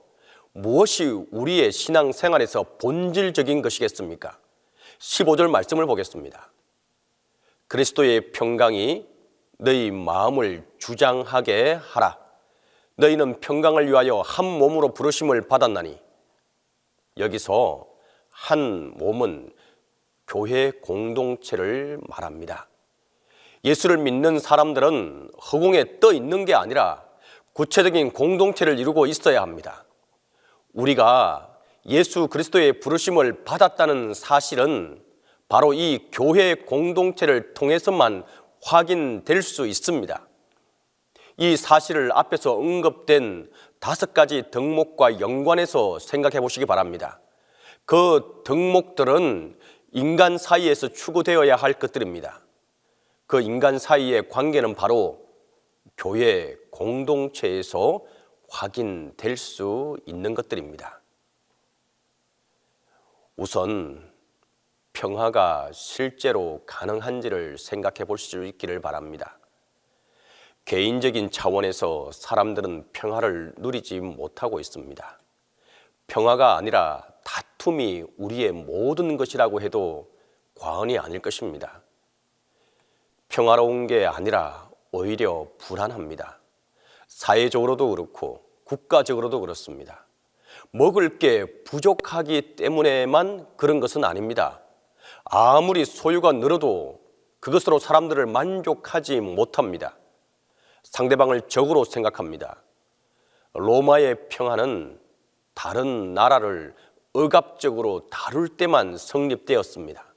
S1: 무엇이 우리의 신앙생활에서 본질적인 것이겠습니까? 15절 말씀을 보겠습니다. 그리스도의 평강이 너희 마음을 주장하게 하라. 너희는 평강을 위하여 한 몸으로 부르심을 받았나니. 여기서 한 몸은 교회 공동체를 말합니다. 예수를 믿는 사람들은 허공에 떠 있는 게 아니라 구체적인 공동체를 이루고 있어야 합니다. 우리가 예수 그리스도의 부르심을 받았다는 사실은 바로 이 교회 공동체를 통해서만 확인될 수 있습니다. 이 사실을 앞에서 언급된 5가지 덕목과 연관해서 생각해 보시기 바랍니다. 그 덕목들은 인간 사이에서 추구되어야 할 것들입니다. 그 인간 사이의 관계는 바로 교회 공동체에서 확인될 수 있는 것들입니다. 우선 평화가 실제로 가능한지를 생각해 볼 수 있기를 바랍니다. 개인적인 차원에서 사람들은 평화를 누리지 못하고 있습니다. 평화가 아니라 다툼이 우리의 모든 것이라고 해도 과언이 아닐 것입니다. 평화로운 게 아니라 오히려 불안합니다. 사회적으로도 그렇고 국가적으로도 그렇습니다. 먹을 게 부족하기 때문에만 그런 것은 아닙니다. 아무리 소유가 늘어도 그것으로 사람들을 만족하지 못합니다. 상대방을 적으로 생각합니다. 로마의 평화는 다른 나라를 억압적으로 다룰 때만 성립되었습니다.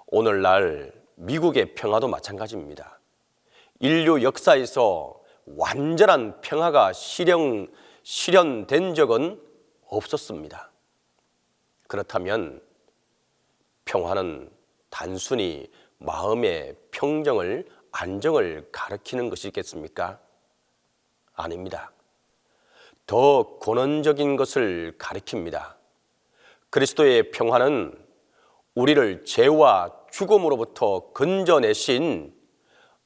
S1: 오늘날 미국의 평화도 마찬가지입니다. 인류 역사에서 완전한 평화가 실현된 적은 없었습니다. 그렇다면 평화는 단순히 마음의 평정을, 안정을 가리키는 것이겠습니까? 아닙니다. 더 근원적인 것을 가리킵니다. 그리스도의 평화는 우리를 죄와 죽음으로부터 건져내신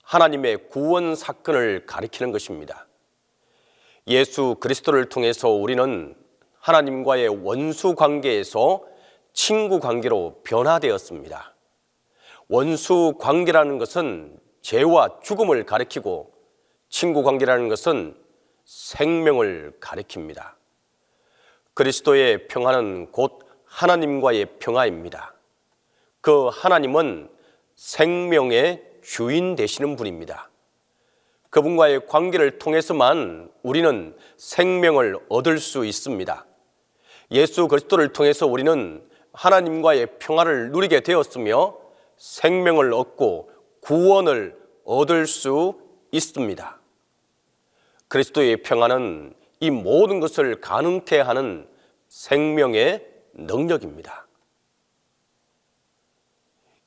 S1: 하나님의 구원 사건을 가리키는 것입니다. 예수 그리스도를 통해서 우리는 하나님과의 원수 관계에서 친구 관계로 변화되었습니다. 원수 관계라는 것은 죄와 죽음을 가리키고 친구 관계라는 것은 생명을 가리킵니다. 그리스도의 평화는 곧 하나님과의 평화입니다. 그 하나님은 생명의 주인 되시는 분입니다. 그분과의 관계를 통해서만 우리는 생명을 얻을 수 있습니다. 예수 그리스도를 통해서 우리는 하나님과의 평화를 누리게 되었으며 생명을 얻고 구원을 얻을 수 있습니다. 그리스도의 평화는 이 모든 것을 가능케 하는 생명의 능력입니다.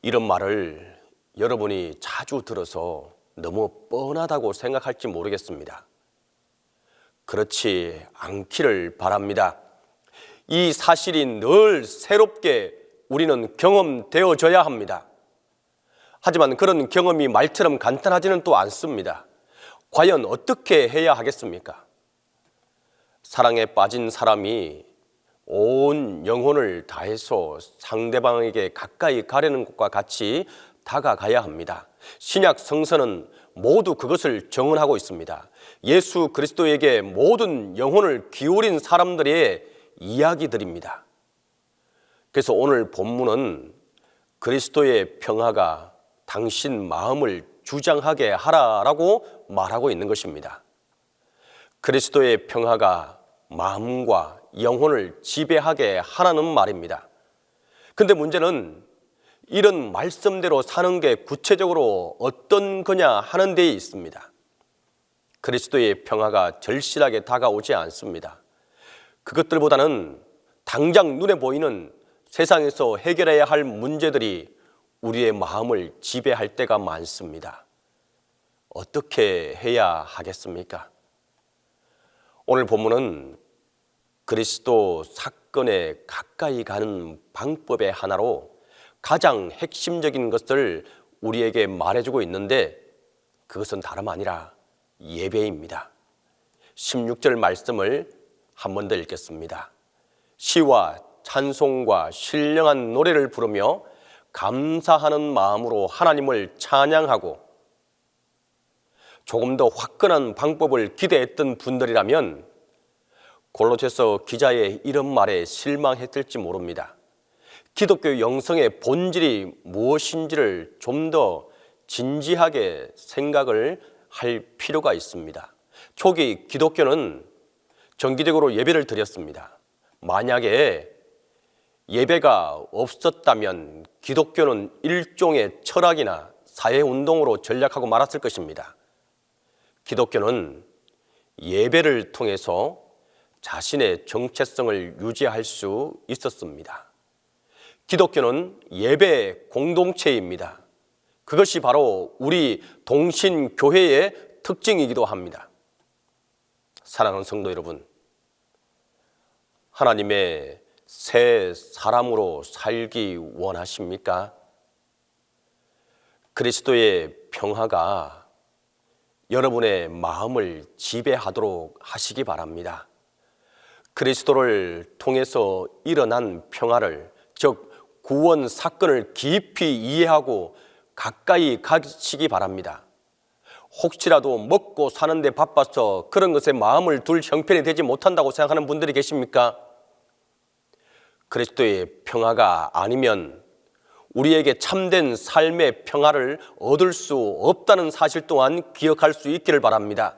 S1: 이런 말을 여러분이 자주 들어서 너무 뻔하다고 생각할지 모르겠습니다. 그렇지 않기를 바랍니다. 이 사실이 늘 새롭게 우리는 경험되어져야 합니다. 하지만 그런 경험이 말처럼 간단하지는 또 않습니다. 과연 어떻게 해야 하겠습니까? 사랑에 빠진 사람이 온 영혼을 다해서 상대방에게 가까이 가려는 것과 같이 다가가야 합니다. 신약 성서는 모두 그것을 정언하고 있습니다. 예수 그리스도에게 모든 영혼을 기울인 사람들의 이야기들입니다. 그래서 오늘 본문은 그리스도의 평화가 당신 마음을 주장하게 하라라고 말하고 있는 것입니다. 그리스도의 평화가 마음과 영혼을 지배하게 하라는 말입니다. 근데 문제는 이런 말씀대로 사는 게 구체적으로 어떤 거냐 하는 데 있습니다. 그리스도의 평화가 절실하게 다가오지 않습니다. 그것들보다는 당장 눈에 보이는 세상에서 해결해야 할 문제들이 우리의 마음을 지배할 때가 많습니다. 어떻게 해야 하겠습니까? 오늘 본문은 그리스도 사건에 가까이 가는 방법의 하나로 가장 핵심적인 것을 우리에게 말해주고 있는데 그것은 다름 아니라 예배입니다. 16절 말씀을 한 번 더 읽겠습니다. 시와 찬송과 신령한 노래를 부르며 감사하는 마음으로 하나님을 찬양하고, 조금 더 화끈한 방법을 기대했던 분들이라면 골로새서 기자의 이런 말에 실망했을지 모릅니다. 기독교 영성의 본질이 무엇인지를 좀 더 진지하게 생각을 할 필요가 있습니다. 초기 기독교는 정기적으로 예배를 드렸습니다. 만약에 예배가 없었다면 기독교는 일종의 철학이나 사회운동으로 전락하고 말았을 것입니다. 기독교는 예배를 통해서 자신의 정체성을 유지할 수 있었습니다. 기독교는 예배 공동체입니다. 그것이 바로 우리 동신교회의 특징이기도 합니다. 사랑하는 성도 여러분, 하나님의 새 사람으로 살기 원하십니까? 그리스도의 평화가 여러분의 마음을 지배하도록 하시기 바랍니다. 그리스도를 통해서 일어난 평화를, 즉 구원 사건을 깊이 이해하고 가까이 가시기 바랍니다. 혹시라도 먹고 사는데 바빠서 그런 것에 마음을 둘 형편이 되지 못한다고 생각하는 분들이 계십니까? 그리스도의 평화가 아니면 우리에게 참된 삶의 평화를 얻을 수 없다는 사실 또한 기억할 수 있기를 바랍니다.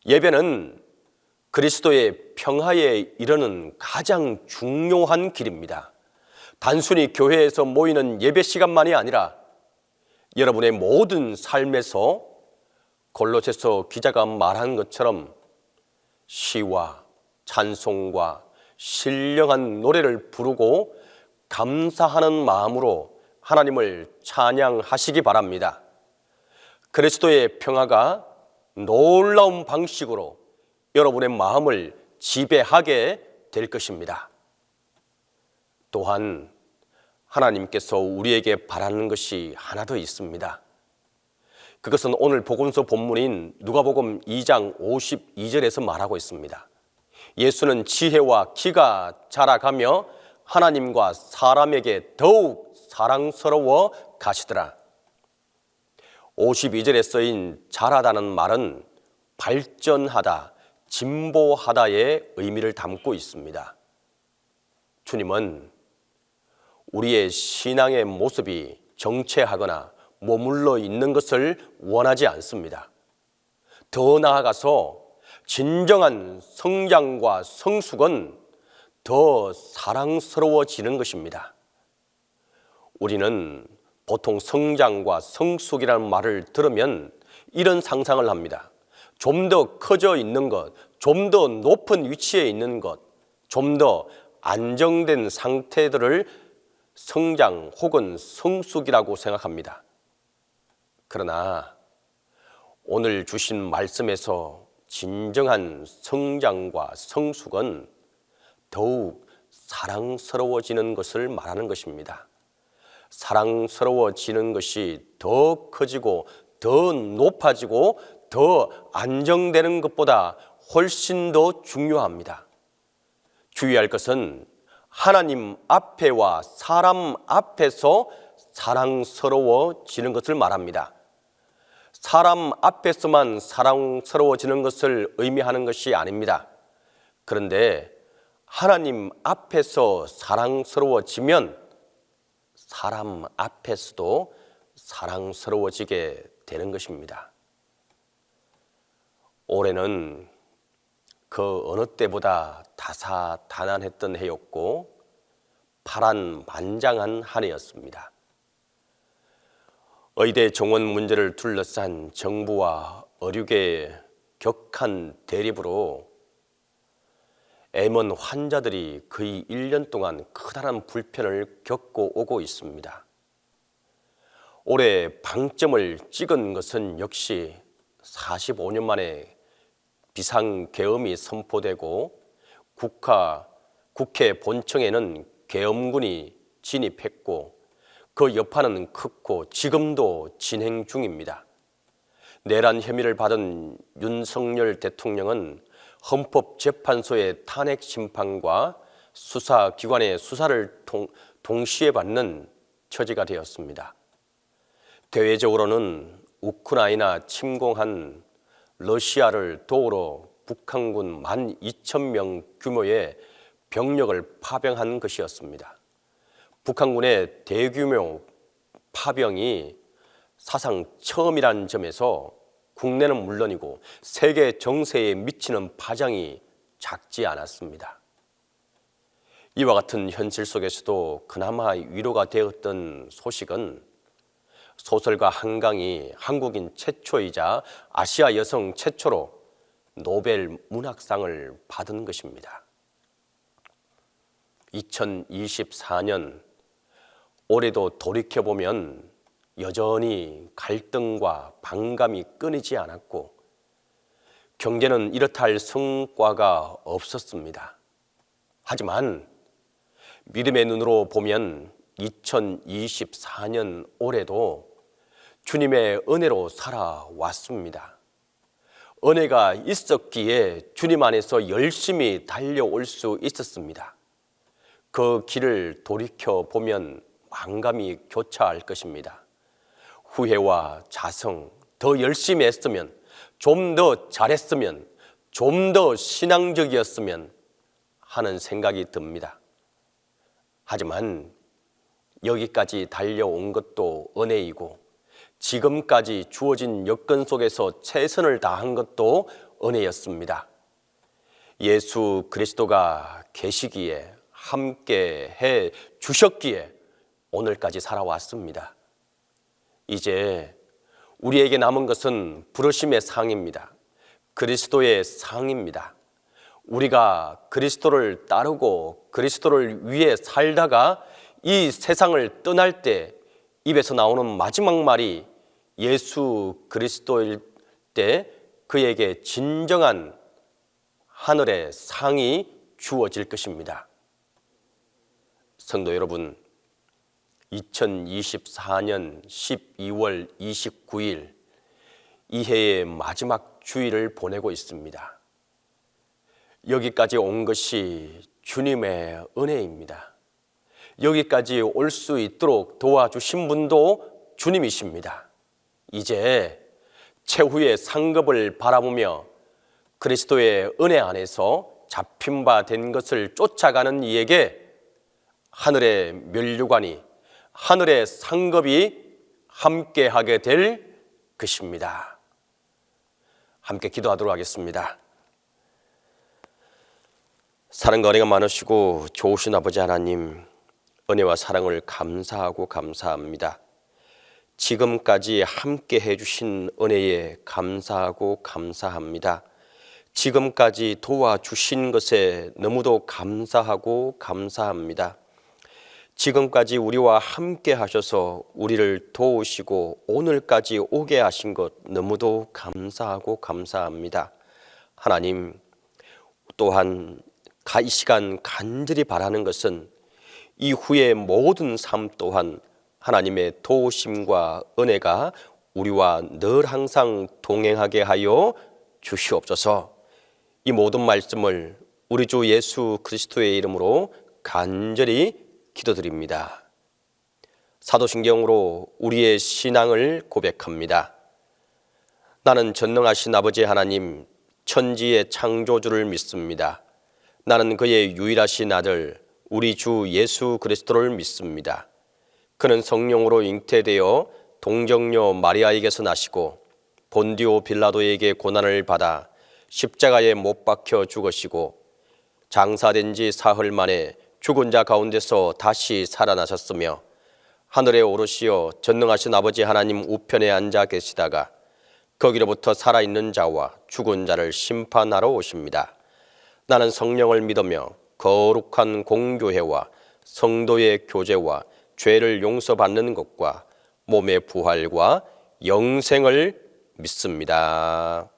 S1: 예배는 그리스도의 평화에 이르는 가장 중요한 길입니다. 단순히 교회에서 모이는 예배 시간만이 아니라 여러분의 모든 삶에서 골로새서 기자가 말한 것처럼 시와 찬송과 신령한 노래를 부르고 감사하는 마음으로 하나님을 찬양하시기 바랍니다. 그리스도의 평화가 놀라운 방식으로 여러분의 마음을 지배하게 될 것입니다. 또한 하나님께서 우리에게 바라는 것이 하나 더 있습니다. 그것은 오늘 복음서 본문인 누가복음 2장 52절에서 말하고 있습니다. 예수는 지혜와 키가 자라가며 하나님과 사람에게 더욱 사랑스러워 가시더라. 52절에 쓰인 자라다는 말은 발전하다, 진보하다의 의미를 담고 있습니다. 주님은 우리의 신앙의 모습이 정체하거나 머물러 있는 것을 원하지 않습니다. 더 나아가서 진정한 성장과 성숙은 더 사랑스러워지는 것입니다. 우리는 보통 성장과 성숙이라는 말을 들으면 이런 상상을 합니다. 좀 더 커져 있는 것, 좀 더 높은 위치에 있는 것, 좀 더 안정된 상태들을 성장 혹은 성숙이라고 생각합니다. 그러나 오늘 주신 말씀에서 진정한 성장과 성숙은 더욱 사랑스러워지는 것을 말하는 것입니다. 사랑스러워지는 것이 더 커지고 더 높아지고 더 안정되는 것보다 훨씬 더 중요합니다. 주의할 것은 하나님 앞에와 사람 앞에서 사랑스러워지는 것을 말합니다. 사람 앞에서만 사랑스러워지는 것을 의미하는 것이 아닙니다. 그런데 하나님 앞에서 사랑스러워지면 사람 앞에서도 사랑스러워지게 되는 것입니다. 올해는 그 어느 때보다 다사다난했던 해였고 파란만장한 한 해였습니다. 의대 정원 문제를 둘러싼 정부와 의료계의 격한 대립으로 암원 환자들이 거의 1년 동안 커다란 불편을 겪고 오고 있습니다. 올해 방점을 찍은 것은 역시 45년 만에 비상계엄이 선포되고 국회 본청에는 계엄군이 진입했고 그 여파는 컸고 지금도 진행 중입니다. 내란 혐의를 받은 윤석열 대통령은 헌법재판소의 탄핵 심판과 수사기관의 수사를 동시에 받는 처지가 되었습니다. 대외적으로는 우크라이나 침공한 러시아를 도우러 북한군 12,000명 규모의 병력을 파병한 것이었습니다. 북한군의 대규모 파병이 사상 처음이라는 점에서 국내는 물론이고 세계 정세에 미치는 파장이 작지 않았습니다. 이와 같은 현실 속에서도 그나마 위로가 되었던 소식은 소설가 한강이 한국인 최초이자 아시아 여성 최초로 노벨 문학상을 받은 것입니다. 2024년 올해도 돌이켜보면 여전히 갈등과 반감이 끊이지 않았고 경제는 이렇다 할 성과가 없었습니다. 하지만 믿음의 눈으로 보면 2024년 올해도 주님의 은혜로 살아왔습니다. 은혜가 있었기에 주님 안에서 열심히 달려올 수 있었습니다. 그 길을 돌이켜보면 만감이 교차할 것입니다. 후회와 자성, 더 열심히 했으면, 좀 더 잘했으면, 좀 더 신앙적이었으면 하는 생각이 듭니다. 하지만 여기까지 달려온 것도 은혜이고 지금까지 주어진 여건 속에서 최선을 다한 것도 은혜였습니다. 예수 그리스도가 계시기에 함께 해 주셨기에 오늘까지 살아왔습니다. 이제 우리에게 남은 것은 부르심의 상입니다. 그리스도의 상입니다. 우리가 그리스도를 따르고 그리스도를 위해 살다가 이 세상을 떠날 때 입에서 나오는 마지막 말이 예수 그리스도일 때 그에게 진정한 하늘의 상이 주어질 것입니다. 성도 여러분, 2024년 12월 29일 이 해의 마지막 주일을 보내고 있습니다. 여기까지 온 것이 주님의 은혜입니다. 여기까지 올 수 있도록 도와주신 분도 주님이십니다. 이제 최후의 상급을 바라보며 그리스도의 은혜 안에서 잡힌 바 된 것을 쫓아가는 이에게 하늘의 면류관이, 하늘의 상급이 함께하게 될 것입니다. 함께 기도하도록 하겠습니다. 사랑과 은혜가 많으시고 좋으신 아버지 하나님, 은혜와 사랑을 감사하고 감사합니다. 지금까지 함께 해주신 은혜에 감사하고 감사합니다. 지금까지 도와주신 것에 너무도 감사하고 감사합니다. 지금까지 우리와 함께 하셔서 우리를 도우시고 오늘까지 오게 하신 것 너무도 감사하고 감사합니다. 하나님, 또한 이 시간 간절히 바라는 것은 이후의 모든 삶 또한 하나님의 도우심과 은혜가 우리와 늘 항상 동행하게 하여 주시옵소서. 이 모든 말씀을 우리 주 예수 그리스도의 이름으로 간절히 기도드립니다. 사도신경으로 우리의 신앙을 고백합니다. 나는 전능하신 아버지 하나님, 천지의 창조주를 믿습니다. 나는 그의 유일하신 아들 우리 주 예수 그리스도를 믿습니다. 그는 성령으로 잉태되어 동정녀 마리아에게서 나시고 본디오 빌라도에게 고난을 받아 십자가에 못 박혀 죽으시고 장사된 지 사흘 만에 죽은 자 가운데서 다시 살아나셨으며 하늘에 오르시어 전능하신 아버지 하나님 우편에 앉아 계시다가 거기로부터 살아있는 자와 죽은 자를 심판하러 오십니다. 나는 성령을 믿으며 거룩한 공교회와 성도의 교제와 죄를 용서받는 것과 몸의 부활과 영생을 믿습니다.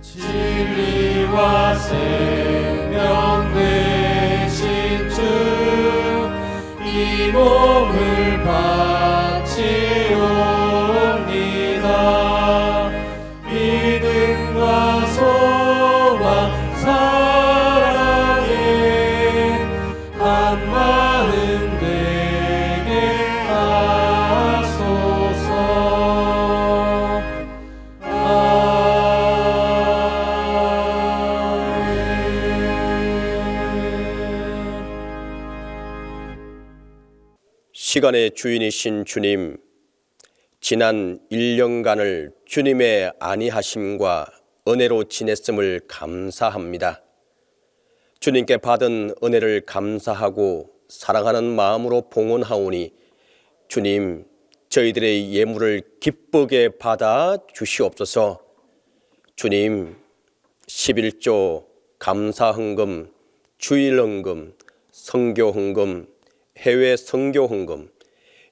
S2: 진리와 생명 되신 주, 이 몸을 바치옵니다. 믿음과 소망 사랑에 한 마음 되게 하소서.
S1: 시간의 주인이신 주님, 지난 1년간을 주님의 안위하심과 은혜로 지냈음을 감사합니다. 주님께 받은 은혜를 감사하고 사랑하는 마음으로 봉헌하오니 주님, 저희들의 예물을 기쁘게 받아 주시옵소서. 주님, 11조 감사헌금, 주일헌금, 성교헌금, 해외 선교헌금,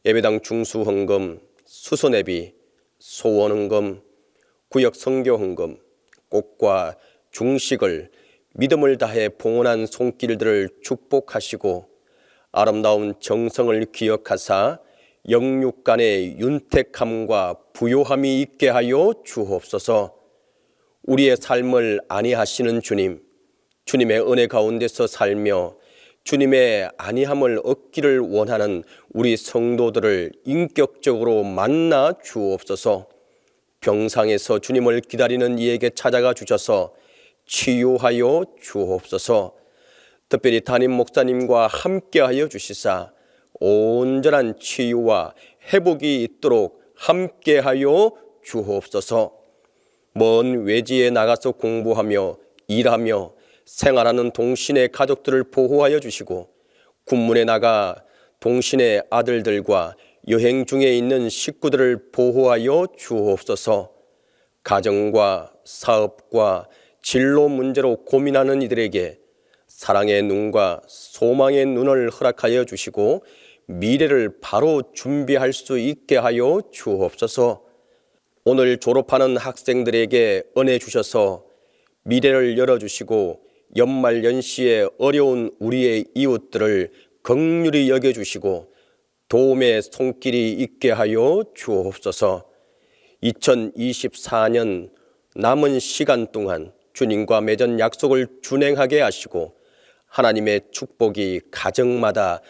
S1: 예배당 중수헌금, 수선예비, 소원헌금, 구역 선교헌금, 꽃과 중식을 믿음을 다해 봉헌한 손길들을 축복하시고 아름다운 정성을 기억하사 영육간의 윤택함과 부요함이 있게 하여 주옵소서. 우리의 삶을 안위하시는 주님, 주님의 은혜 가운데서 살며 주님의 안위함을 얻기를 원하는 우리 성도들을 인격적으로 만나 주옵소서. 병상에서 주님을 기다리는 이에게 찾아가 주셔서 치유하여 주옵소서. 특별히 담임 목사님과 함께하여 주시사 온전한 치유와 회복이 있도록 함께하여 주옵소서. 먼 외지에 나가서 공부하며 일하며 생활하는 동신의 가족들을 보호하여 주시고 군문에 나가 동신의 아들들과 여행 중에 있는 식구들을 보호하여 주옵소서. 가정과 사업과 진로 문제로 고민하는 이들에게 사랑의 눈과 소망의 눈을 허락하여 주시고 미래를 바로 준비할 수 있게 하여 주옵소서. 오늘 졸업하는 학생들에게 은혜 주셔서 미래를 열어주시고 연말 연시에 어려운 우리의 이웃들을 긍휼히 여겨주시고 도움의 손길이 있게 하여 주옵소서. 2024년 남은 시간 동안 주님과 맺은 약속을 준행하게 하시고 하나님의 축복이 가정마다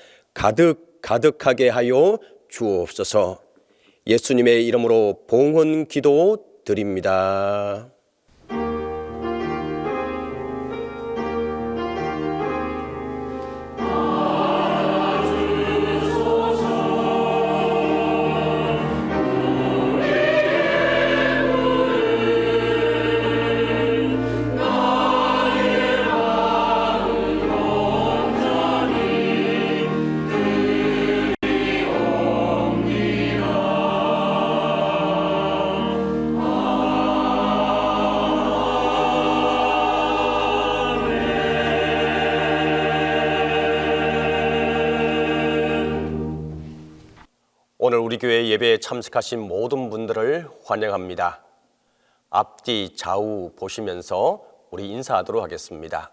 S1: 가득하게 하여 주옵소서. 예수님의 이름으로 봉헌 기도 드립니다. 오늘 우리 교회 예배에 참석하신 모든 분들을 환영합니다. 앞뒤 좌우 보시면서 우리 인사하도록 하겠습니다.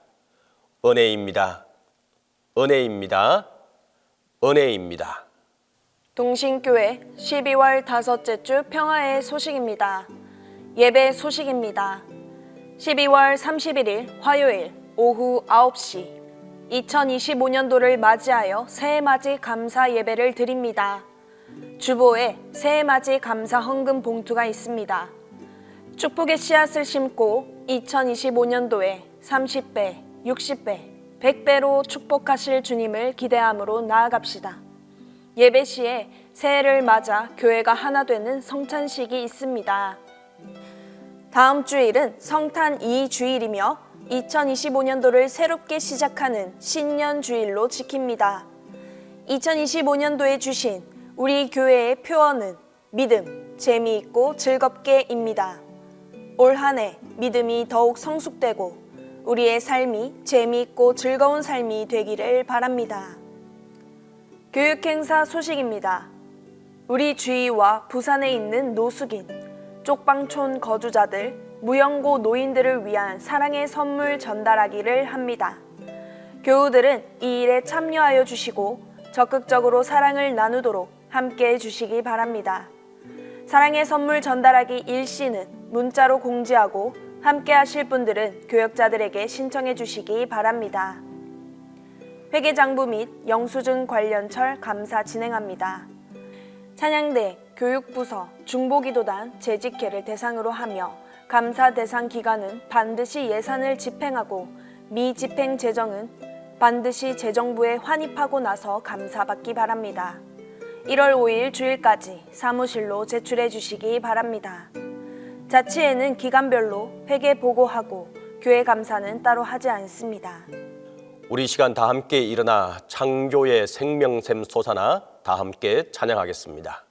S1: 은혜입니다. 은혜입니다. 은혜입니다.
S6: 동신교회 12월 5째 주 평화의 소식입니다. 예배 소식입니다. 12월 31일 화요일 오후 9시 2025년도를 맞이하여 새해맞이 감사 예배를 드립니다. 주보에 새해맞이 감사 헌금 봉투가 있습니다. 축복의 씨앗을 심고 2025년도에 30배, 60배, 100배로 축복하실 주님을 기대함으로 나아갑시다. 예배 시에 새해를 맞아 교회가 하나 되는 성탄식이 있습니다. 다음 주일은 성탄 2주일이며 2025년도를 새롭게 시작하는 신년 주일로 지킵니다. 2025년도에 주신 우리 교회의 표어는 믿음, 재미있고 즐겁게입니다. 올 한 해 믿음이 더욱 성숙되고 우리의 삶이 재미있고 즐거운 삶이 되기를 바랍니다. 교육행사 소식입니다. 우리 주위와 부산에 있는 노숙인, 쪽방촌 거주자들, 무연고 노인들을 위한 사랑의 선물 전달하기를 합니다. 교우들은 이 일에 참여하여 주시고 적극적으로 사랑을 나누도록 함께 해주시기 바랍니다. 사랑의 선물 전달하기 일시는 문자로 공지하고 함께 하실 분들은 교역자들에게 신청해 주시기 바랍니다. 회계장부 및 영수증 관련철 감사 진행합니다. 찬양대, 교육부서, 중보기도단, 재직회를 대상으로 하며 감사 대상 기간은 반드시 예산을 집행하고 미집행 재정은 반드시 재정부에 환입하고 나서 감사받기 바랍니다. 1월 5일 주일까지 사무실로 제출해 주시기 바랍니다. 자치회는 기간별로 회계 보고하고 교회 감사는 따로 하지 않습니다.
S1: 우리 시간 다 함께 일어나 창조의 생명샘 솟아나 다 함께 찬양하겠습니다.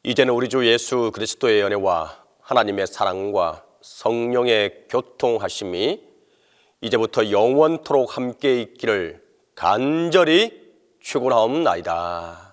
S1: 이제는 우리 주 예수 그리스도의 은혜와 하나님의 사랑과 성령의 교통하심이 이제부터 영원토록 함께 있기를 간절히 축원하옵나이다.